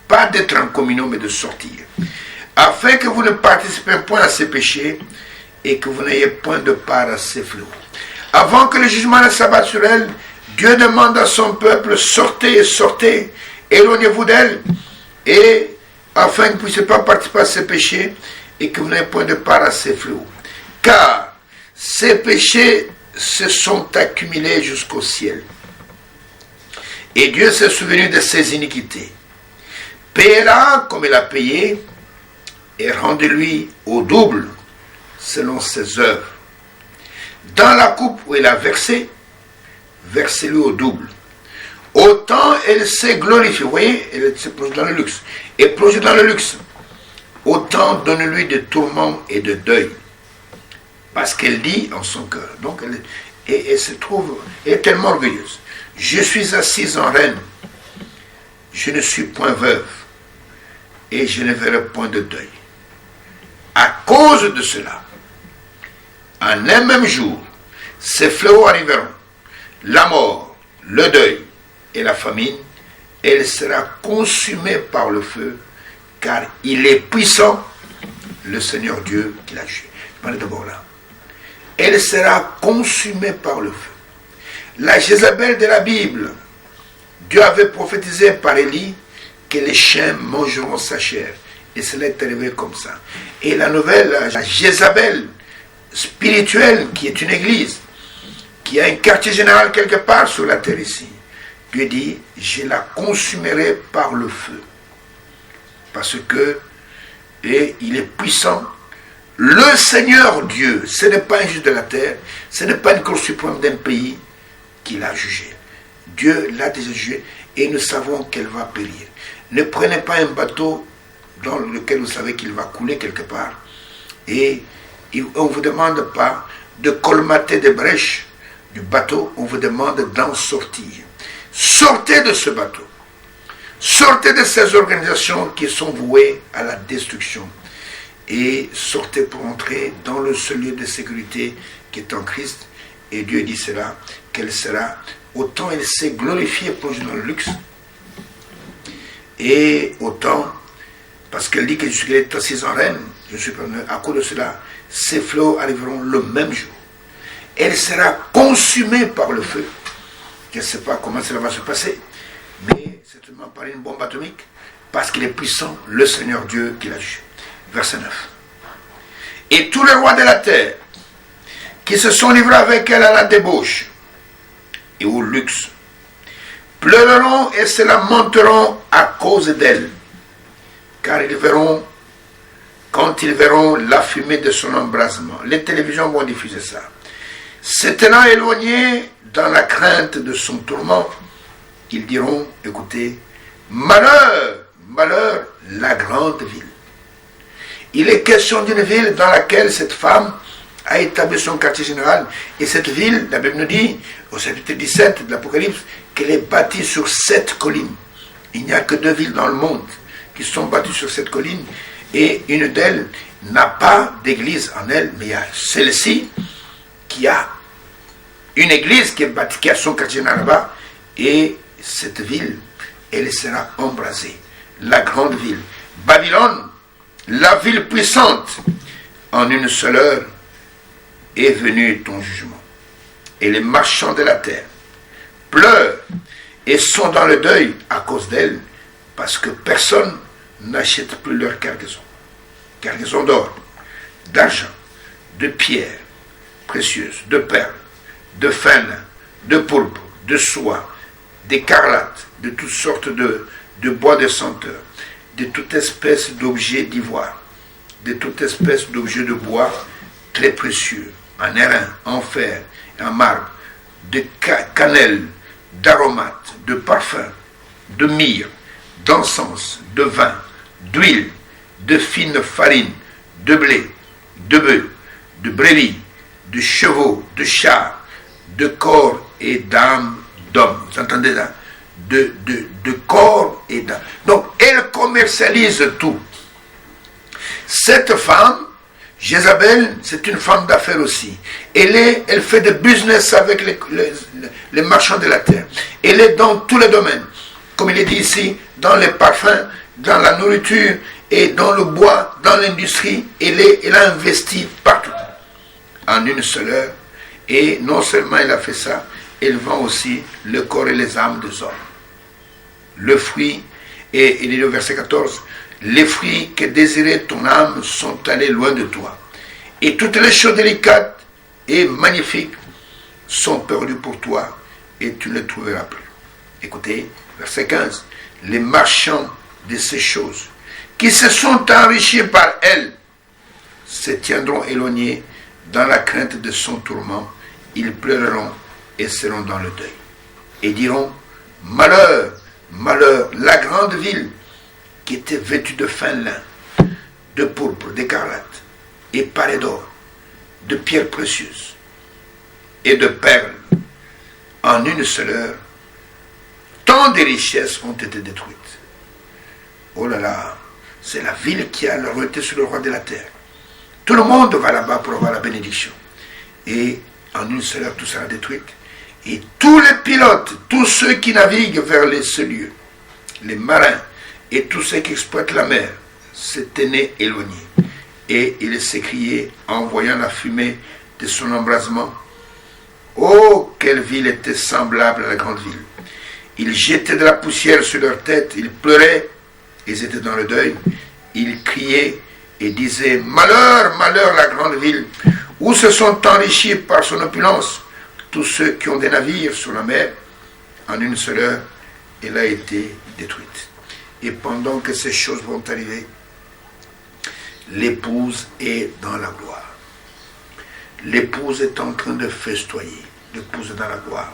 Pas d'être en communion, mais de sortir. Afin que vous ne participez point à ces péchés et que vous n'ayez point de part à ces fléaux. Avant que le jugement ne s'abatte sur elle, Dieu demande à son peuple, sortez, sortez, éloignez-vous d'elle, et afin que vous ne puissiez pas participer à ces péchés et que vous n'ayez point de part à ces fléaux. Car ces péchés se sont accumulés jusqu'au ciel. Et Dieu s'est souvenu de ses iniquités. Payera comme il a payé, et rendez-lui au double selon ses œuvres. Dans la coupe où il a versé, versez-lui au double. Autant elle s'est glorifiée, vous voyez, elle s'est plongée dans le luxe. Et plongée dans le luxe, autant donne-lui de tourments et de deuil. Parce qu'elle dit en son cœur, donc elle se trouve, elle est tellement orgueilleuse. Je suis assise en reine, je ne suis point veuve, et je ne verrai point de deuil. À cause de cela, en un même jour, ces fléaux arriveront, la mort, le deuil et la famine, elle sera consumée par le feu, car il est puissant, le Seigneur Dieu qui l'a jugé. Je parle d'abord là. Elle sera consumée par le feu. La Jézabel de la Bible, Dieu avait prophétisé par Élie que les chiens mangeront sa chair. Et cela est arrivé comme ça. Et la nouvelle, la Jézabel spirituelle, qui est une église, qui a un quartier général quelque part sur la terre ici, Dieu dit, je la consumerai par le feu. Parce que, et il est puissant, le Seigneur Dieu, ce n'est pas un juge de la terre, ce n'est pas une cour suprême d'un pays qui l'a jugé. Dieu l'a déjà jugé et nous savons qu'elle va périr. Ne prenez pas un bateau dans lequel vous savez qu'il va couler quelque part et on ne vous demande pas de colmater des brèches du bateau, on vous demande d'en sortir. Sortez de ce bateau. Sortez de ces organisations qui sont vouées à la destruction et sortez pour entrer dans le seul lieu de sécurité qui est en Christ. Et Dieu dit cela, qu'elle sera, autant elle s'est glorifiée plongée dans le luxe, et autant, parce qu'elle dit que je suis assise en reine, je suis à cause de cela, ces fléaux arriveront le même jour. Elle sera consumée par le feu. Je ne sais pas comment cela va se passer, mais certainement par une bombe atomique, parce qu'il est puissant, le Seigneur Dieu qui l'a jugé. Verset 9. Et tous les rois de la terre, qui se sont livrés avec elle à la débauche et au luxe, pleureront et se lamenteront à cause d'elle, car ils verront, quand ils verront la fumée de son embrasement, les télévisions vont diffuser ça, se tenant éloignés dans la crainte de son tourment, ils diront, écoutez, malheur, malheur, la grande ville. Il est question d'une ville dans laquelle cette femme a établi son quartier général. Et cette ville, la Bible nous dit, au chapitre 17 de l'Apocalypse, qu'elle est bâtie sur 7 collines. Il n'y a que 2 villes dans le monde qui sont bâties sur cette colline. Et une d'elles n'a pas d'église en elle, mais il y a celle-ci qui a une église qui est bâtie, qui a son quartier général là-bas. Et cette ville, elle sera embrasée. La grande ville. Babylone, la ville puissante, en une seule heure, est venu ton jugement. Et les marchands de la terre pleurent et sont dans le deuil à cause d'elle, parce que personne n'achète plus leur cargaison. Cargaison d'or, d'argent, de pierres précieuses, de perles, de fin lin, de pourpre, de soie, d'écarlate, de toutes sortes de bois de senteur, de toute espèce d'objets d'ivoire, de toute espèce d'objets de bois très précieux, en airain, en fer, en marbre, de cannelle, d'aromates, de parfums, de myrrhe, d'encens, de vin, d'huile, de fine farine, de blé, de bœufs, de brebis, de chevaux, de chars, de corps et d'âmes d'hommes. Vous entendez là? De corps et d'âmes. Donc, elle commercialise tout. Cette femme, Jézabel, c'est une femme d'affaires aussi. Elle fait des business avec les marchands de la terre. Elle est dans tous les domaines. Comme il est dit ici, dans les parfums, dans la nourriture et dans le bois, dans l'industrie. Elle a investi partout. En une seule heure. Et non seulement elle a fait ça, elle vend aussi le corps et les âmes des hommes. Le fruit, et il est au verset 14, les fruits que désirait ton âme sont allés loin de toi. Et toutes les choses délicates et magnifiques sont perdues pour toi et tu ne les trouveras plus. Écoutez, verset 15. Les marchands de ces choses qui se sont enrichis par elles se tiendront éloignés dans la crainte de son tourment. Ils pleureront et seront dans le deuil. Et diront, malheur, malheur, la grande ville qui était vêtue de fin lin, de pourpre, d'écarlate, et parée d'or, de pierres précieuses et de perles, en une seule heure, tant de richesses ont été détruites. Oh là là, c'est la ville qui a l'autorité sur le roi de la terre. Tout le monde va là-bas pour avoir la bénédiction. Et en une seule heure, tout sera détruit. Et tous les pilotes, tous ceux qui naviguent vers ce lieu, les marins et tous ceux qui exploitent la mer, se tenaient éloignés. Et il s'écriait en voyant la fumée de son embrasement. Oh, quelle ville était semblable à la grande ville. Ils jetaient de la poussière sur leur tête, ils pleuraient, ils étaient dans le deuil, ils criaient et disaient, malheur, malheur, la grande ville, où se sont enrichis par son opulence tous ceux qui ont des navires sur la mer. En une seule heure, elle a été détruite. Et pendant que ces choses vont arriver, l'épouse est dans la gloire. L'épouse est en train de festoyer. L'épouse est dans la gloire.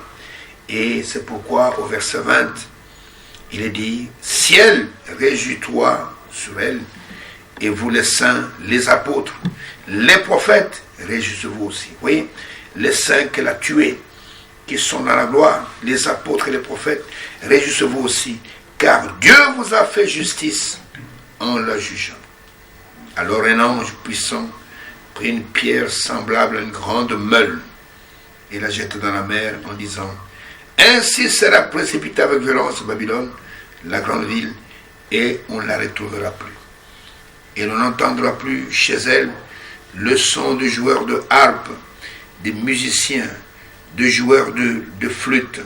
Et c'est pourquoi au verset 20, il est dit, ciel, réjouis-toi sur elle, et vous les saints, les apôtres, les prophètes, réjouissez-vous aussi. Oui, les saints qu'elle a tués, qui sont dans la gloire, les apôtres et les prophètes, réjouissez-vous aussi, car Dieu vous a fait justice en la jugeant. Alors un ange puissant prit une pierre semblable à une grande meule et la jeta dans la mer en disant, ainsi sera précipitée avec violence Babylone, la grande ville, et on ne la retrouvera plus. Et l'on n'entendra plus chez elle le son de joueurs de harpe, des musiciens, de joueurs de flûte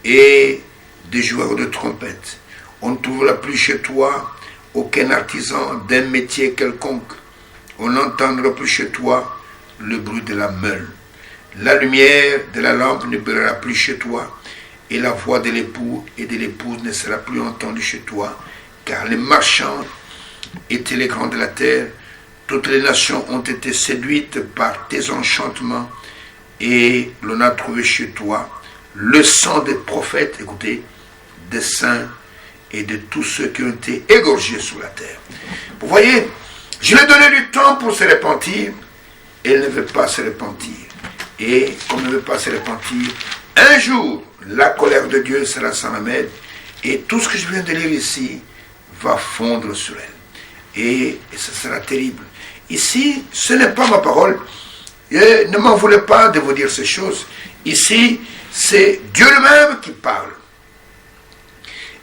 et des joueurs de trompette. On ne trouvera plus chez toi aucun artisan d'un métier quelconque. On n'entendra plus chez toi le bruit de la meule. La lumière de la lampe ne brillera plus chez toi, et la voix de l'époux et de l'épouse ne sera plus entendue chez toi, car les marchands étaient les grands de la terre. Toutes les nations ont été séduites par tes enchantements, et l'on a trouvé chez toi le sang des prophètes, écoutez, des saints et de tous ceux qui ont été égorgés sur la terre. Vous voyez, je lui ai donné du temps pour se repentir, et elle ne veut pas se repentir. Et comme elle ne veut pas se repentir, un jour, la colère de Dieu sera sans remède, et tout ce que je viens de lire ici va fondre sur elle. Et ce sera terrible. Ici, ce n'est pas ma parole. Et ne m'en voulez pas de vous dire ces choses. Ici, c'est Dieu lui-même qui parle.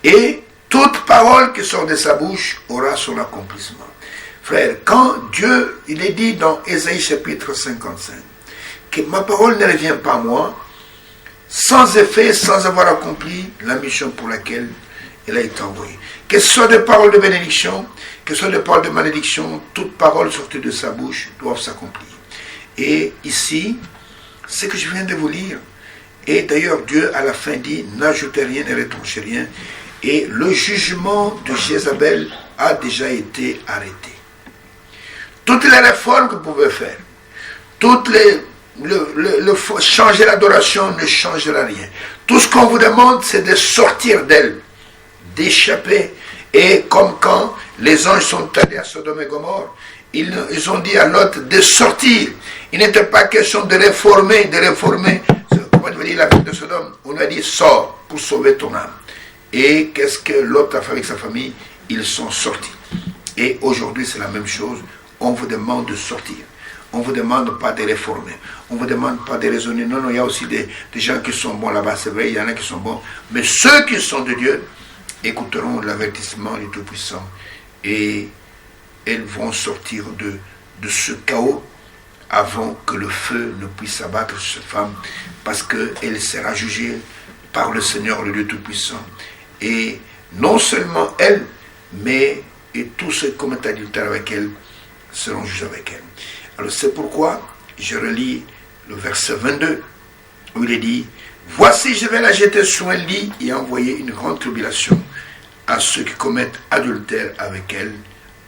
Et toute parole qui sort de sa bouche aura son accomplissement. Frère, quand Dieu, il est dit dans Ésaïe chapitre 55, que ma parole ne revient pas à moi, sans effet, sans avoir accompli la mission pour laquelle elle a été envoyée. Que ce soit des paroles de bénédiction, que ce soit des paroles de malédiction, toute parole sortie de sa bouche doivent s'accomplir. Et ici, ce que je viens de vous lire, et d'ailleurs Dieu à la fin dit, n'ajoutez rien, ne retranchez rien, et le jugement de Jézabel a déjà été arrêté. toutes les réformes que vous pouvez faire, toutes les changer l'adoration ne changera rien. Tout ce qu'on vous demande, c'est de sortir d'elle, d'échapper. Et comme quand les anges sont allés à Sodome et Gomorrhe, ils ont dit à Lot de sortir. Il n'était pas question de réformer. Comment on dit la ville de Sodome? On a dit sors pour sauver ton âme. Et qu'est-ce que Lot a fait avec sa famille? Ils sont sortis. Et aujourd'hui, c'est la même chose. On vous demande de sortir. On ne vous demande pas de réformer. On ne vous demande pas de raisonner. Non, il y a aussi des gens qui sont bons là-bas, c'est vrai, il y en a qui sont bons. Mais ceux qui sont de Dieu écouteront l'avertissement du Tout-Puissant et elles vont sortir de ce chaos avant que le feu ne puisse abattre cette femme, parce qu'elle sera jugée par le Seigneur, le Dieu Tout-Puissant. Et non seulement elle, mais et tous ceux qui commettent adultère avec elle seront jugés avec elle. Alors c'est pourquoi je relis le verset 22 où il est dit: voici, je vais la jeter sur un lit et envoyer une grande tribulation à ceux qui commettent adultère avec elle,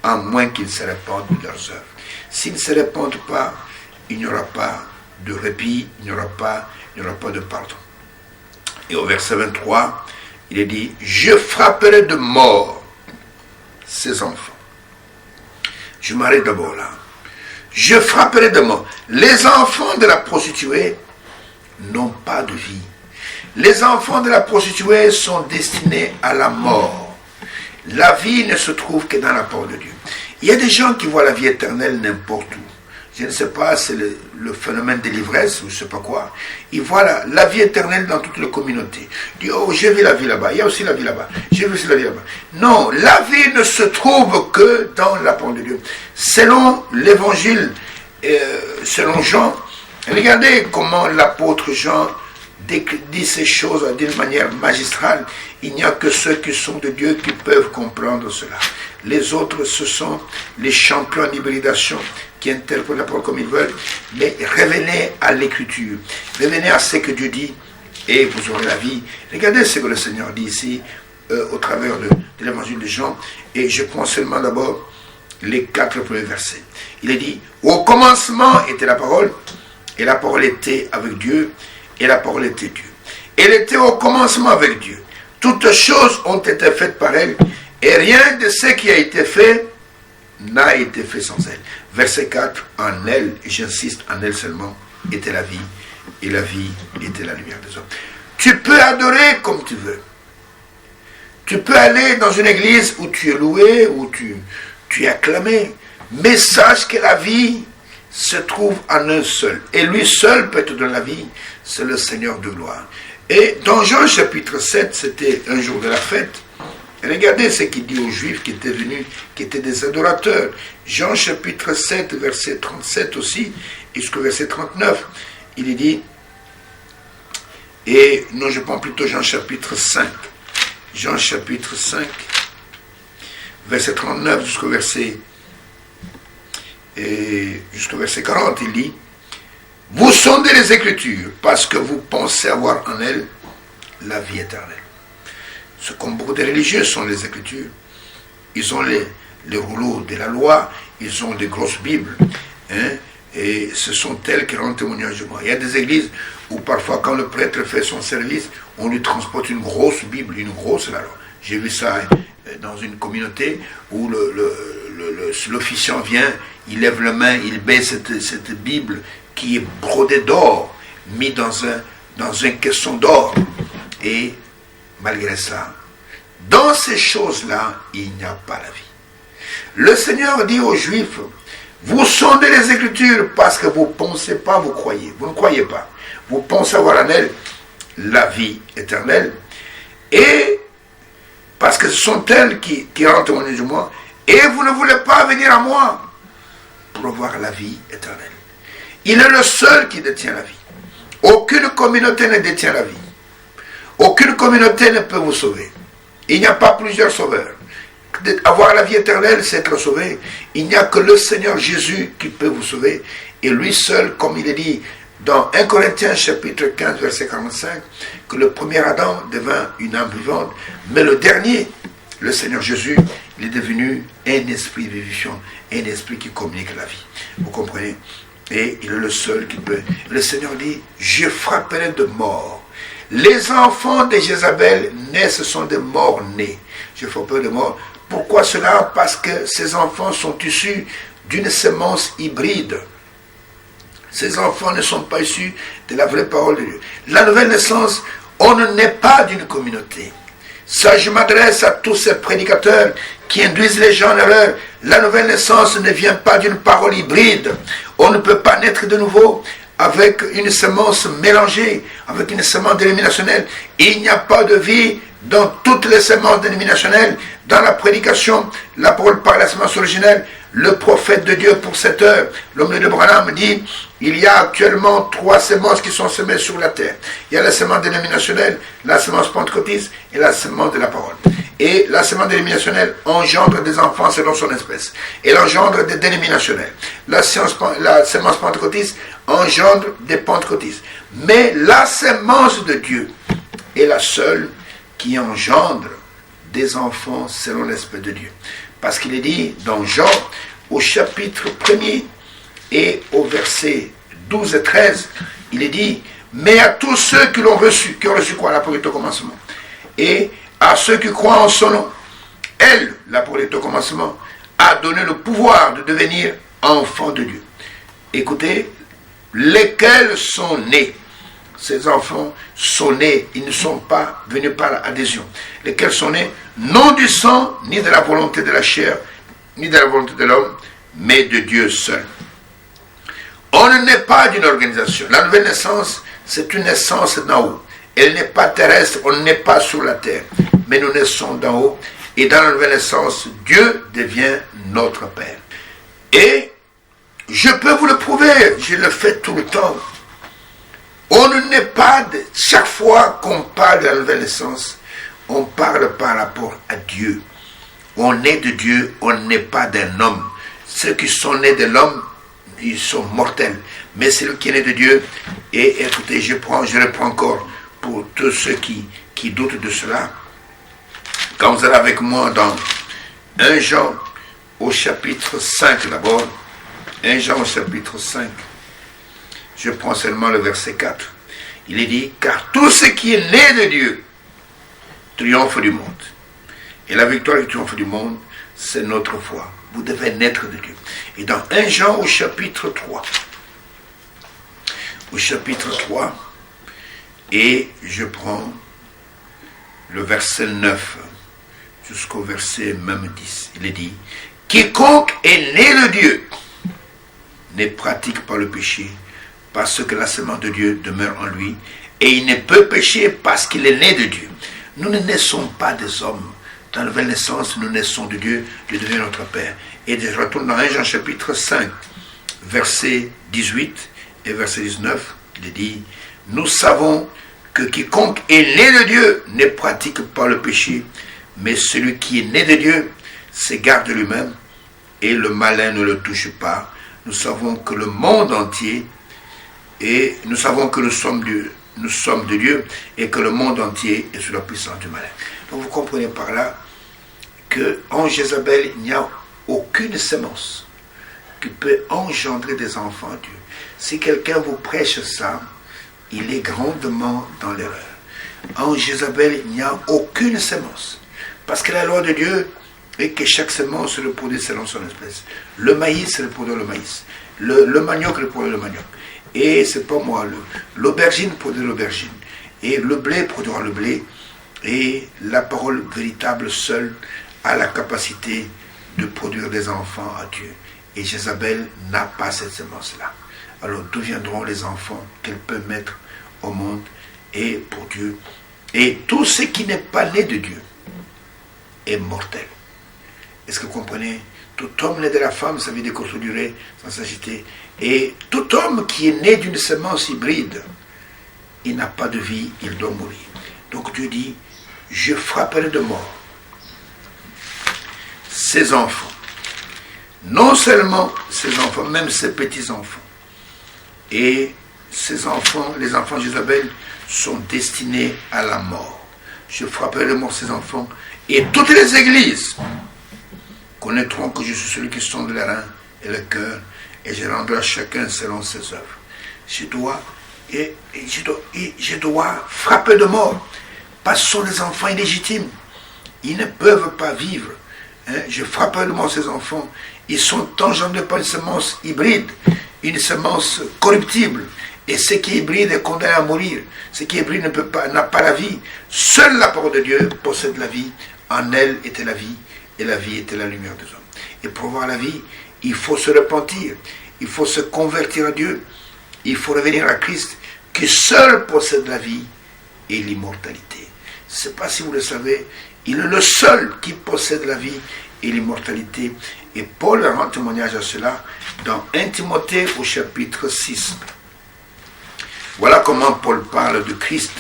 à moins qu'ils se répandent de leurs œuvres. S'ils ne se répandent pas, il n'y aura pas de répit, il n'y aura pas de pardon. Et au verset 23, il est dit: je frapperai de mort ces enfants. Je m'arrête d'abord là. Je frapperai de mort. Les enfants de la prostituée n'ont pas de vie. Les enfants de la prostituée sont destinés à la mort. La vie ne se trouve que dans la parole de Dieu. Il y a des gens qui voient la vie éternelle n'importe où. Je ne sais pas, c'est le phénomène de l'ivresse ou je ne sais pas quoi. Ils voient la vie éternelle dans toutes les communautés. Ils disent: oh, j'ai vu la vie là-bas, il y a aussi la vie là-bas, j'ai vu aussi la vie là-bas. Non, la vie ne se trouve que dans la parole de Dieu. Selon l'évangile, selon Jean, regardez comment l'apôtre Jean dit ces choses d'une manière magistrale. Il n'y a que ceux qui sont de Dieu qui peuvent comprendre cela. Les autres, ce sont les champions en hybridation qui interprètent la parole comme ils veulent. Mais revenez à l'écriture, revenez à ce que Dieu dit et vous aurez la vie. Regardez ce que le Seigneur dit ici au travers de l'évangile de Jean, et je prends seulement d'abord les 4 premiers versets. Il est dit: au commencement était la parole, et la parole était avec Dieu, et la parole était Dieu. Elle était au commencement avec Dieu. Toutes choses ont été faites par elle, et rien de ce qui a été fait n'a été fait sans elle. Verset 4, en elle, et j'insiste, en elle seulement, était la vie, et la vie était la lumière des hommes. Tu peux adorer comme tu veux. Tu peux aller dans une église où tu es loué, où tu es acclamé, mais sache que la vie se trouve en un seul. Et lui seul peut te donner la vie, c'est le Seigneur de gloire. Et dans Jean chapitre 7, c'était un jour de la fête. Et regardez ce qu'il dit aux Juifs qui étaient venus, qui étaient des adorateurs. Jean chapitre 7, verset 37 aussi, jusqu'au verset 39, il est dit, et non, je prends plutôt Jean chapitre 5. Jean chapitre 5, verset 39 jusqu'au verset 40, il dit: vous sondez les Écritures parce que vous pensez avoir en elles la vie éternelle. Ce comme beaucoup de religieux sont les Écritures. Ils ont les rouleaux de la loi, ils ont des grosses Bibles, et ce sont elles qui rendent témoignage de moi. Il y a des églises où parfois quand le prêtre fait son service, on lui transporte une grosse Bible, une grosse la loi. J'ai vu ça dans une communauté où l'officiant vient, il lève la main, il baisse cette Bible qui est brodée d'or, mis dans un caisson d'or. Et malgré ça, dans ces choses-là, il n'y a pas la vie. Le Seigneur dit aux Juifs: vous sondez les Écritures parce que vous ne pensez pas, vous croyez. Vous ne croyez pas. Vous pensez avoir en elle la vie éternelle. Et parce que ce sont elles qui rendent témoignage de moi. Et vous ne voulez pas venir à moi pour avoir la vie éternelle. Il est le seul qui détient la vie. Aucune communauté ne détient la vie. Aucune communauté ne peut vous sauver. Il n'y a pas plusieurs sauveurs. Avoir la vie éternelle, c'est être sauvé. Il n'y a que le Seigneur Jésus qui peut vous sauver. Et lui seul, comme il est dit dans 1 Corinthiens chapitre 15, verset 45, que le premier Adam devint une âme vivante, mais le dernier, le Seigneur Jésus, il est devenu un esprit vivifiant, et un esprit qui communique la vie. Vous comprenez? Et il est le seul qui peut. Le Seigneur dit, je frapperai de mort. Les enfants de Jézabel naissent, ce sont des morts-nés. Je frapperai de mort. Pourquoi cela? Parce que ces enfants sont issus d'une semence hybride. Ces enfants ne sont pas issus de la vraie parole de Dieu. La nouvelle naissance, on ne naît pas d'une communauté. Ça, je m'adresse à tous ces prédicateurs qui induisent les gens en erreur. La nouvelle naissance ne vient pas d'une parole hybride. On ne peut pas naître de nouveau avec une semence mélangée, avec une semence dénominationnelle. Il n'y a pas de vie dans toutes les semences dénominationnelles. Dans la prédication, la parole par la semence originelle, le prophète de Dieu pour cette heure, l'homme de Branham dit, il y a actuellement 3 semences qui sont semées sur la terre. Il y a la semence dénominationnelle, la semence pentecôtiste et la semence de la parole. Et la semence dénominationnelle engendre des enfants selon son espèce. Elle engendre des dénominationnels. La semence pentecôtiste engendre des pentecôtistes. Mais la semence de Dieu est la seule qui engendre des enfants selon l'Esprit de Dieu. Parce qu'il est dit dans Jean, au chapitre 1er et au verset 12 et 13, il est dit, mais à tous ceux qui l'ont reçu, qui ont reçu quoi? La parole au commencement. Et à ceux qui croient en son nom, elle, la parole au commencement, a donné le pouvoir de devenir enfants de Dieu. Écoutez, lesquels sont nés. Ces enfants sont nés, ils ne sont pas venus par adhésion. Lesquels sont nés, non du sang, ni de la volonté de la chair, ni de la volonté de l'homme, mais de Dieu seul. On ne naît pas d'une organisation. La nouvelle naissance, c'est une naissance d'en haut. Elle n'est pas terrestre, on n'est pas sur la terre, mais nous naissons d'en haut. Et dans la nouvelle naissance, Dieu devient notre Père. Et je peux vous le prouver, je le fais tout le temps. On ne naît pas, chaque fois qu'on parle de la nouvelle naissance, on parle par rapport à Dieu. On est de Dieu, on n'est pas d'un homme. Ceux qui sont nés de l'homme, ils sont mortels. Mais celui qui est né de Dieu, et écoutez, je reprends encore pour tous ceux qui doutent de cela. Quand vous allez avec moi dans 1 Jean au chapitre 5 d'abord, 1 Jean au chapitre 5, je prends seulement le verset 4. Il est dit, car tout ce qui est né de Dieu triomphe du monde. Et la victoire du triomphe du monde, c'est notre foi. Vous devez naître de Dieu. Et dans 1 Jean au chapitre 3, et je prends le verset 9 jusqu'au verset même 10. Il est dit, quiconque est né de Dieu ne pratique pas le péché, parce que la semence de Dieu demeure en lui, et il ne peut pécher parce qu'il est né de Dieu. Nous ne naissons pas des hommes. Dans la nouvelle naissance, nous naissons de Dieu, Dieu devient notre Père. Et je retourne dans 1 Jean chapitre 5, verset 18 et verset 19, il est dit, nous savons que quiconque est né de Dieu ne pratique pas le péché, mais celui qui est né de Dieu s'égarde lui-même, et le malin ne le touche pas. Nous savons que le monde entier, et nous savons que nous sommes de Dieu, et que le monde entier est sous la puissance du malin. Donc vous comprenez par là qu'en Jézabel, il n'y a aucune semence qui peut engendrer des enfants à Dieu. Si quelqu'un vous prêche ça, il est grandement dans l'erreur. En Jézabel, il n'y a aucune semence. Parce que la loi de Dieu est que chaque semence reproduit selon son espèce. Le maïs reproduit le maïs. Le manioc reproduit le manioc. Et c'est pas moi, l'aubergine produit l'aubergine. Et le blé produira le blé. Et la parole véritable seule a la capacité de produire des enfants à Dieu. Et Jézabel n'a pas cette semence-là. Alors d'où viendront les enfants qu'elle peut mettre au monde et pour Dieu? Et tout ce qui n'est pas né de Dieu est mortel. Est-ce que vous comprenez? Tout homme né de la femme, ça veut dire qu'on se durait sans s'agiter. Et tout homme qui est né d'une semence hybride, il n'a pas de vie, il doit mourir. Donc Dieu dit, je frapperai de mort ces enfants. Non seulement ces enfants, même ces petits-enfants. Et ces enfants, les enfants de Jézabel, sont destinés à la mort. Je frapperai de mort ces enfants. Et toutes les églises connaîtront que je suis celui qui sonde les reins et le cœur, et je rendrai à chacun selon ses œuvres. Je dois frapper de mort, parce que ce sont des enfants illégitimes. Ils ne peuvent pas vivre. Je frapperai de mort ces enfants. Ils sont engendrés par une semence hybride, une semence corruptible. Et ce qui est hybride est condamné à mourir. Ce qui est hybride n'a pas la vie. Seule la parole de Dieu possède la vie. En elle était la vie, et la vie était la lumière des hommes. Et pour avoir la vie, il faut se repentir. Il faut se convertir à Dieu. Il faut revenir à Christ, qui seul possède la vie et l'immortalité. Je ne sais pas si vous le savez, il est le seul qui possède la vie et l'immortalité. Et Paul rend témoignage à cela dans 1 Timothée au chapitre 6. Voilà comment Paul parle de Christ,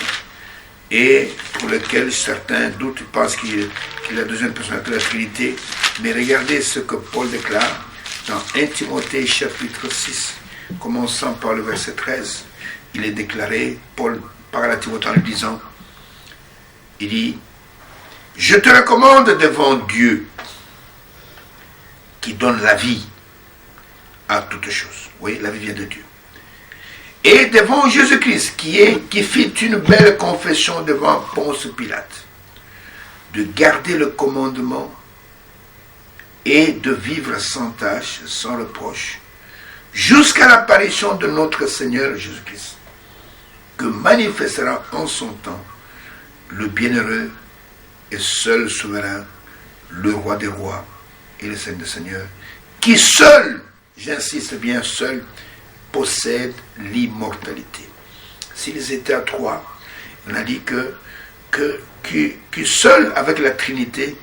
et pour lequel certains doutent, pensent qu'il est la deuxième personnalité de la Trinité. Mais regardez ce que Paul déclare dans 1 Timothée chapitre 6, commençant par le verset 13. Il est déclaré, Paul parle à Timothée en lui disant, il dit, « Je te recommande devant Dieu, qui donne la vie à toutes choses. » Oui, la vie vient de Dieu. Et devant Jésus-Christ, qui fit une belle confession devant Ponce Pilate, de garder le commandement et de vivre sans tâche, sans reproche, jusqu'à l'apparition de notre Seigneur Jésus-Christ, que manifestera en son temps le bienheureux et seul souverain, le roi des rois et le Seigneur des seigneurs, qui seul, j'insiste bien, seul, possède l'immortalité. S'ils étaient à trois, on a dit que seul avec la Trinité,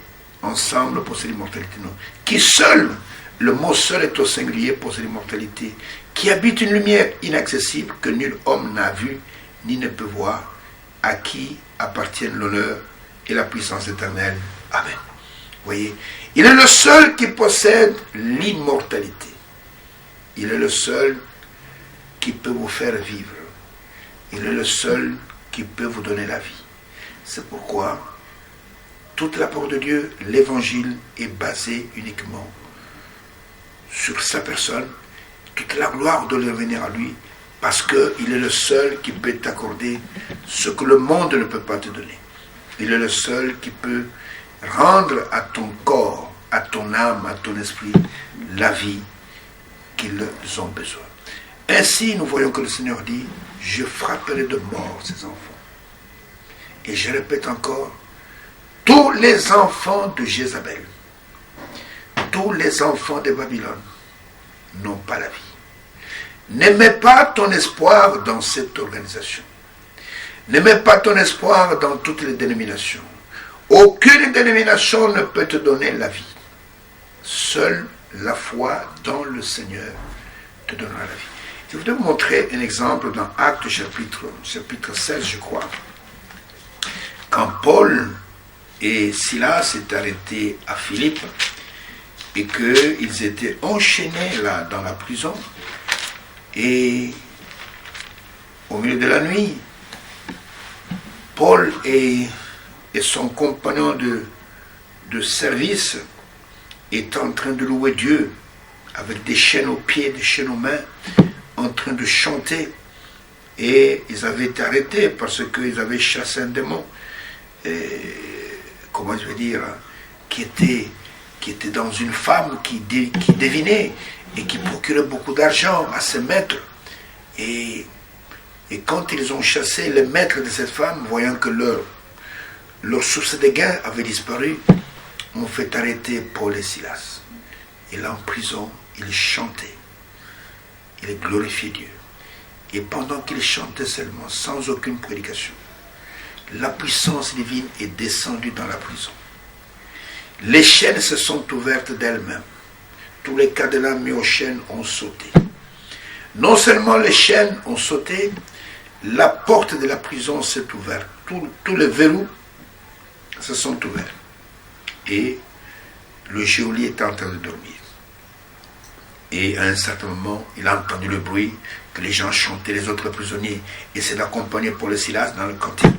ensemble, possède l'immortalité. Non. Qui seul, le mot seul est au singulier, possède l'immortalité, qui habite une lumière inaccessible que nul homme n'a vue ni ne peut voir, à qui appartiennent l'honneur et la puissance éternelle. Amen. Vous voyez, il est le seul qui possède l'immortalité. Il est le seul qui peut vous faire vivre. Il est le seul qui peut vous donner la vie. C'est pourquoi toute la parole de Dieu, l'évangile, est basée uniquement sur sa personne. Toute la gloire doit revenir à lui, parce qu'il est le seul qui peut t'accorder ce que le monde ne peut pas te donner. Il est le seul qui peut rendre à ton corps, à ton âme, à ton esprit, la vie qu'ils ont besoin. Ainsi, nous voyons que le Seigneur dit, je frapperai de mort ces enfants. Et je répète encore, tous les enfants de Jézabel, tous les enfants de Babylone n'ont pas la vie. Ne mets pas ton espoir dans cette organisation. Ne mets pas ton espoir dans toutes les dénominations. Aucune dénomination ne peut te donner la vie. Seule la foi dans le Seigneur te donnera la vie. Je voudrais vous montrer un exemple dans Actes chapitre 16, je crois. Quand Paul et Silas étaient arrêtés à Philippe et qu'ils étaient enchaînés là dans la prison, et au milieu de la nuit, Paul et son compagnon de service étaient en train de louer Dieu avec des chaînes aux pieds, des chaînes aux mains, en train de chanter. Et ils avaient été arrêtés parce qu'ils avaient chassé un démon, comment je vais dire, qui était dans une femme qui devinait et qui procurait beaucoup d'argent à ses maîtres. Et quand ils ont chassé les maîtres de cette femme, voyant que leur source de gain avait disparu, ont fait arrêter Paul et Silas. Et là en prison, ils chantaient. Ils glorifiaient Dieu. Et pendant qu'ils chantaient seulement, sans aucune prédication, la puissance divine est descendue dans la prison. Les chaînes se sont ouvertes d'elles-mêmes. Tous les cadenas mis aux chaînes ont sauté. Non seulement les chaînes ont sauté, la porte de la prison s'est ouverte. Tous les verrous se sont ouverts. Et le geôlier est en train de dormir. Et à un certain moment, il a entendu le bruit que les gens chantaient, les autres prisonniers, et c'est d'accompagner Paul et Silas dans le cantique.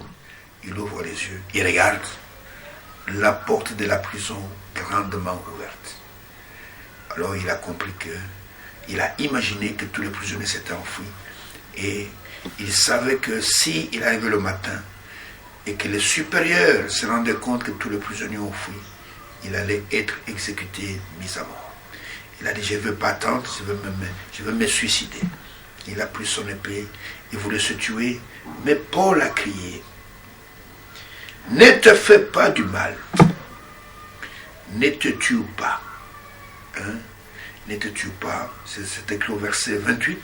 Il ouvre les yeux, il regarde la porte de la prison grandement ouverte. Alors il a compris que, il a imaginé que tous les prisonniers s'étaient enfouis. Et il savait que s'il arrivait le matin et que les supérieurs se rendaient compte que tous les prisonniers ont fui, il allait être exécuté, mis à mort. Il a dit, je ne veux pas attendre, je veux me suicider. Il a pris son épée, il voulait se tuer, mais Paul a crié, ne te fais pas du mal, ne te tue pas. Hein? Ne te tue pas, c'est écrit au verset 28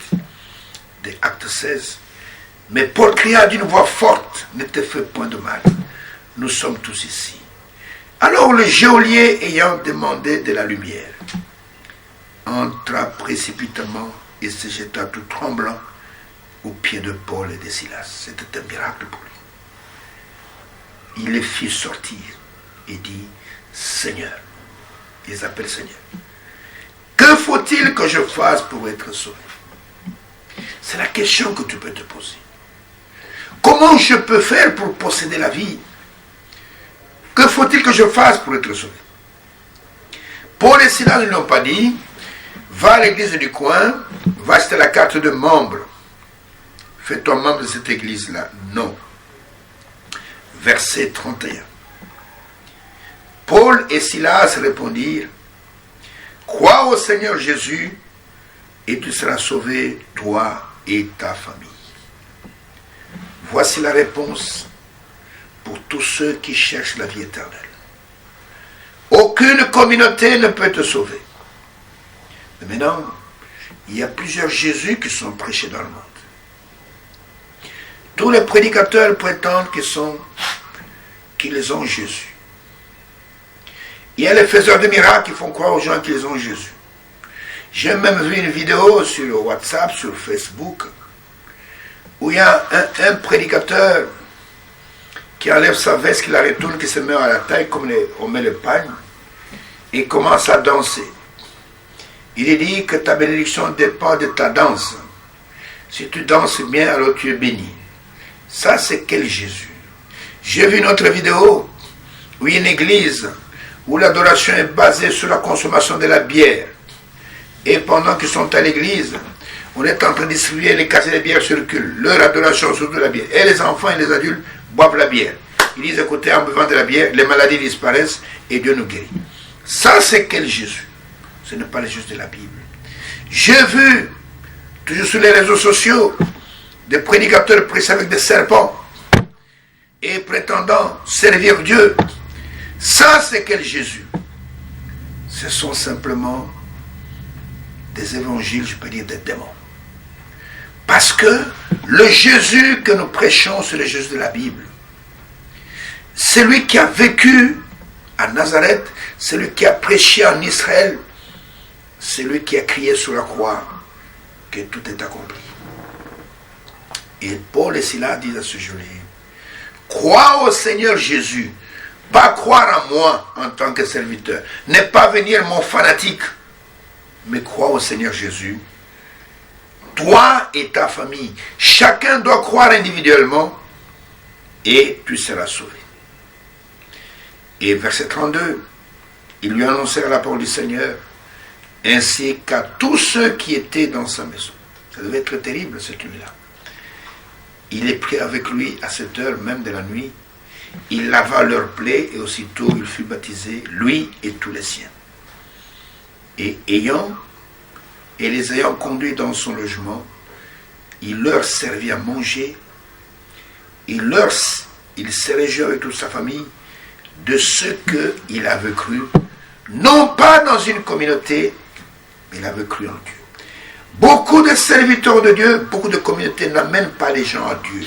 des Actes 16. Mais Paul cria d'une voix forte, ne te fais point de mal, nous sommes tous ici. Alors le geôlier ayant demandé de la lumière, entra précipitamment et se jeta tout tremblant aux pieds de Paul et de Silas. C'était un miracle pour lui. Il les fit sortir et dit, Seigneur, ils appellent Seigneur, que faut-il que je fasse pour être sauvé? C'est la question que tu peux te poser. Comment je peux faire pour posséder la vie? Que faut-il que je fasse pour être sauvé? Paul et Silas ne l'ont pas dit, va à l'église du coin, va acheter la carte de membre. Fais-toi membre de cette église-là. Non. Verset 31. Paul et Silas répondirent, crois au Seigneur Jésus et tu seras sauvé, toi et ta famille. Voici la réponse pour tous ceux qui cherchent la vie éternelle. Aucune communauté ne peut te sauver. Mais maintenant, il y a plusieurs Jésus qui sont prêchés dans le monde. Tous les prédicateurs prétendent qu'ils ont Jésus. Il y a les faiseurs de miracles qui font croire aux gens qu'ils ont Jésus. J'ai même vu une vidéo sur WhatsApp, sur Facebook, où il y a un prédicateur qui enlève sa veste, qui la retourne, qui se met à la taille comme on met le pagne, et commence à danser. Il dit que ta bénédiction dépend de ta danse. Si tu danses bien, alors tu es béni. Ça, c'est quel Jésus? J'ai vu une autre vidéo où il y a une église où l'adoration est basée sur la consommation de la bière. Et pendant qu'ils sont à l'église, on est en train de distribuer les cassettes de bière circulent. Leur adoration sur de la bière. Et les enfants et les adultes boivent la bière. Ils disent, écoutez, en buvant de la bière, les maladies disparaissent et Dieu nous guérit. Ça, c'est quel Jésus? Ce n'est pas le Jésus de la Bible. J'ai vu, toujours sur les réseaux sociaux, des prédicateurs prêchant avec des serpents et prétendant servir Dieu. Ça, c'est quel Jésus? Ce sont simplement des évangiles, je peux dire des démons. Parce que le Jésus que nous prêchons, c'est le Jésus de la Bible. C'est lui qui a vécu à Nazareth, c'est lui qui a prêché en Israël, c'est lui qui a crié sur la croix que tout est accompli. Et Paul et Silas disent à ce geôlier, crois au Seigneur Jésus, pas croire en moi en tant que serviteur, ne pas venir mon fanatique, mais crois au Seigneur Jésus, toi et ta famille. Chacun doit croire individuellement et tu seras sauvé. Et verset 32, ils lui annoncèrent la parole du Seigneur, ainsi qu'à tous ceux qui étaient dans sa maison. Ça devait être terrible cette nuit-là. Il est pris avec lui à cette heure même de la nuit. Il lava leurs plaies et aussitôt il fut baptisé, lui et tous les siens. Et les ayant conduits dans son logement, il leur servit à manger. Il s'est réjoui avec toute sa famille de ce qu'il avait cru, non pas dans une communauté, mais il avait cru en Dieu. Beaucoup de serviteurs de Dieu, beaucoup de communautés n'amènent pas les gens à Dieu.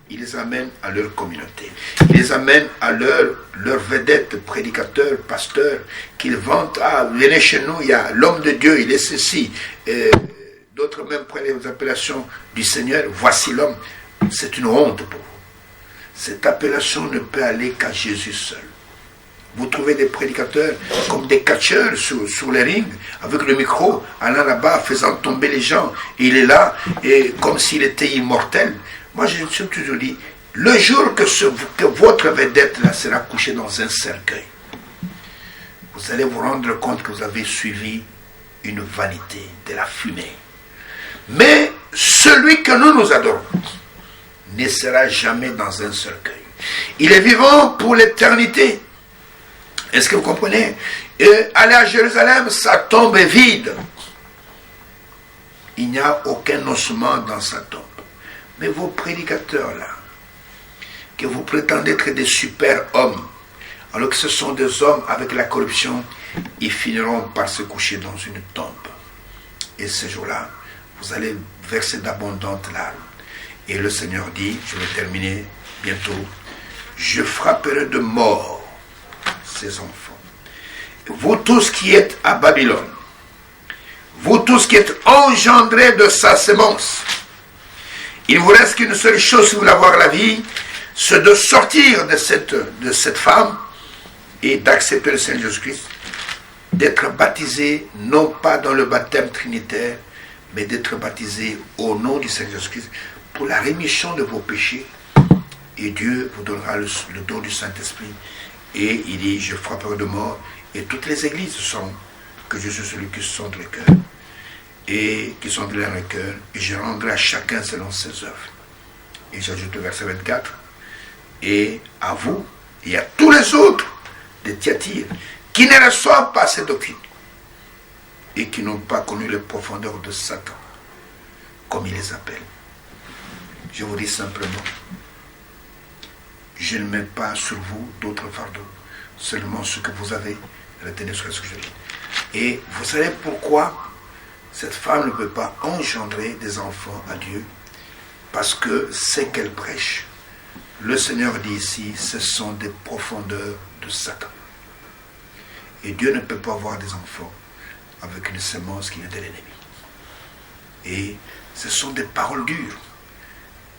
Ils les amènent à leur communauté. Ils les amènent à leur vedette, prédicateur, pasteur, qu'ils vantent. Ah, venez chez nous, il y a l'homme de Dieu, il est ceci. D'autres même prennent les appellations du Seigneur. Voici l'homme. C'est une honte pour vous. Cette appellation ne peut aller qu'à Jésus seul. Vous trouvez des prédicateurs comme des catcheurs sur les rings, avec le micro, allant là-bas, faisant tomber les gens. Et il est là, et comme s'il était immortel. Moi, je me suis toujours dit, le jour que votre vedette là sera couchée dans un cercueil, vous allez vous rendre compte que vous avez suivi une vanité, de la fumée. Mais celui que nous adorons ne sera jamais dans un cercueil. Il est vivant pour l'éternité. Est-ce que vous comprenez? Aller à Jérusalem, sa tombe est vide. Il n'y a aucun ossement dans sa tombe. Mais vos prédicateurs là, que vous prétendez être des super hommes, alors que ce sont des hommes avec la corruption, ils finiront par se coucher dans une tombe. Et ce jour-là, vous allez verser d'abondantes larmes. Et le Seigneur dit, je vais terminer bientôt, je frapperai de mort ces enfants. Vous tous qui êtes à Babylone, vous tous qui êtes engendrés de sa sémence, il vous reste qu'une seule chose si vous voulez avoir la vie, c'est de sortir de cette femme et d'accepter le Seigneur Jésus-Christ, d'être baptisé non pas dans le baptême trinitaire, mais d'être baptisé au nom du Seigneur Jésus-Christ pour la rémission de vos péchés. Et Dieu vous donnera le don du Saint-Esprit. Et il dit, je frapperai de mort. Et toutes les églises sont que je suis celui qui sonde le cœur. Et qui sonde le cœur. Et je rendrai à chacun selon ses œuvres. Et j'ajoute le verset 24. Et à vous, et à tous les autres de Thyatire, qui ne reçoivent pas cette doctrine, et qui n'ont pas connu les profondeurs de Satan, comme il les appelle. Je vous dis simplement, je ne mets pas sur vous d'autres fardeaux, seulement ce que vous avez, retenez ce que je dis. Et vous savez pourquoi cette femme ne peut pas engendrer des enfants à Dieu? Parce que ce qu'elle prêche, le Seigneur dit ici, ce sont des profondeurs de Satan. Et Dieu ne peut pas avoir des enfants avec une sémence qui vient de l'ennemi. Et ce sont des paroles dures.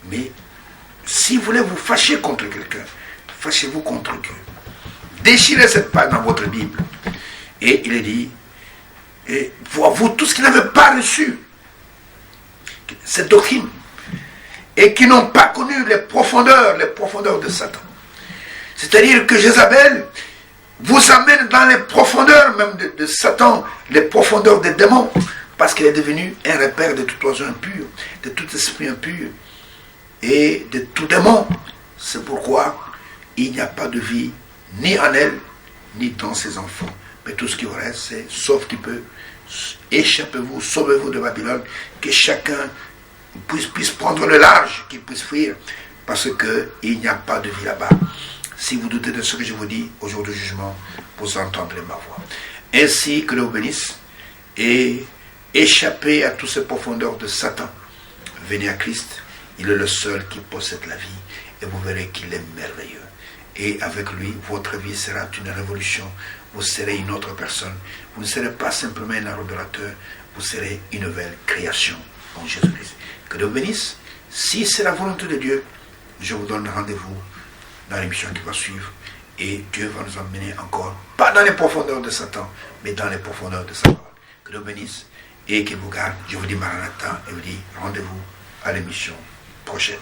Mais si vous voulez vous fâcher contre quelqu'un, fâchez-vous contre Dieu. Déchirez cette page dans votre Bible. Et il est dit, et vous tous qui n'avez pas reçu cette doctrine, et qui n'ont pas connu les profondeurs de Satan. C'est-à-dire que Jézabel vous amène dans les profondeurs même de Satan, les profondeurs des démons, parce qu'il est devenu un repère de tout oiseau impur, de tout esprit impur, et de tout démon. C'est pourquoi il n'y a pas de vie ni en elle, ni dans ses enfants. Mais tout ce qui vous reste, c'est, sauf qu'il peut, échappez-vous, sauvez-vous de Babylone, que chacun puisse prendre le large, qu'il puisse fuir, parce qu'il n'y a pas de vie là-bas. Si vous doutez de ce que je vous dis au jour du jugement, vous entendrez ma voix. Ainsi que Dieu vous bénisse et échappez à toutes ces profondeurs de Satan. Venez à Christ, il est le seul qui possède la vie et vous verrez qu'il est merveilleux. Et avec lui, votre vie sera une révolution. Vous serez une autre personne. Vous ne serez pas simplement un adorateur, vous serez une nouvelle création en Jésus-Christ. Que Dieu vous bénisse. Si c'est la volonté de Dieu, je vous donne rendez-vous dans l'émission qui va suivre. Et Dieu va nous emmener encore, pas dans les profondeurs de Satan, mais dans les profondeurs de sa parole. Que Dieu vous bénisse et qu'il vous garde. Je vous dis Maranatha et vous dis rendez-vous à l'émission prochaine.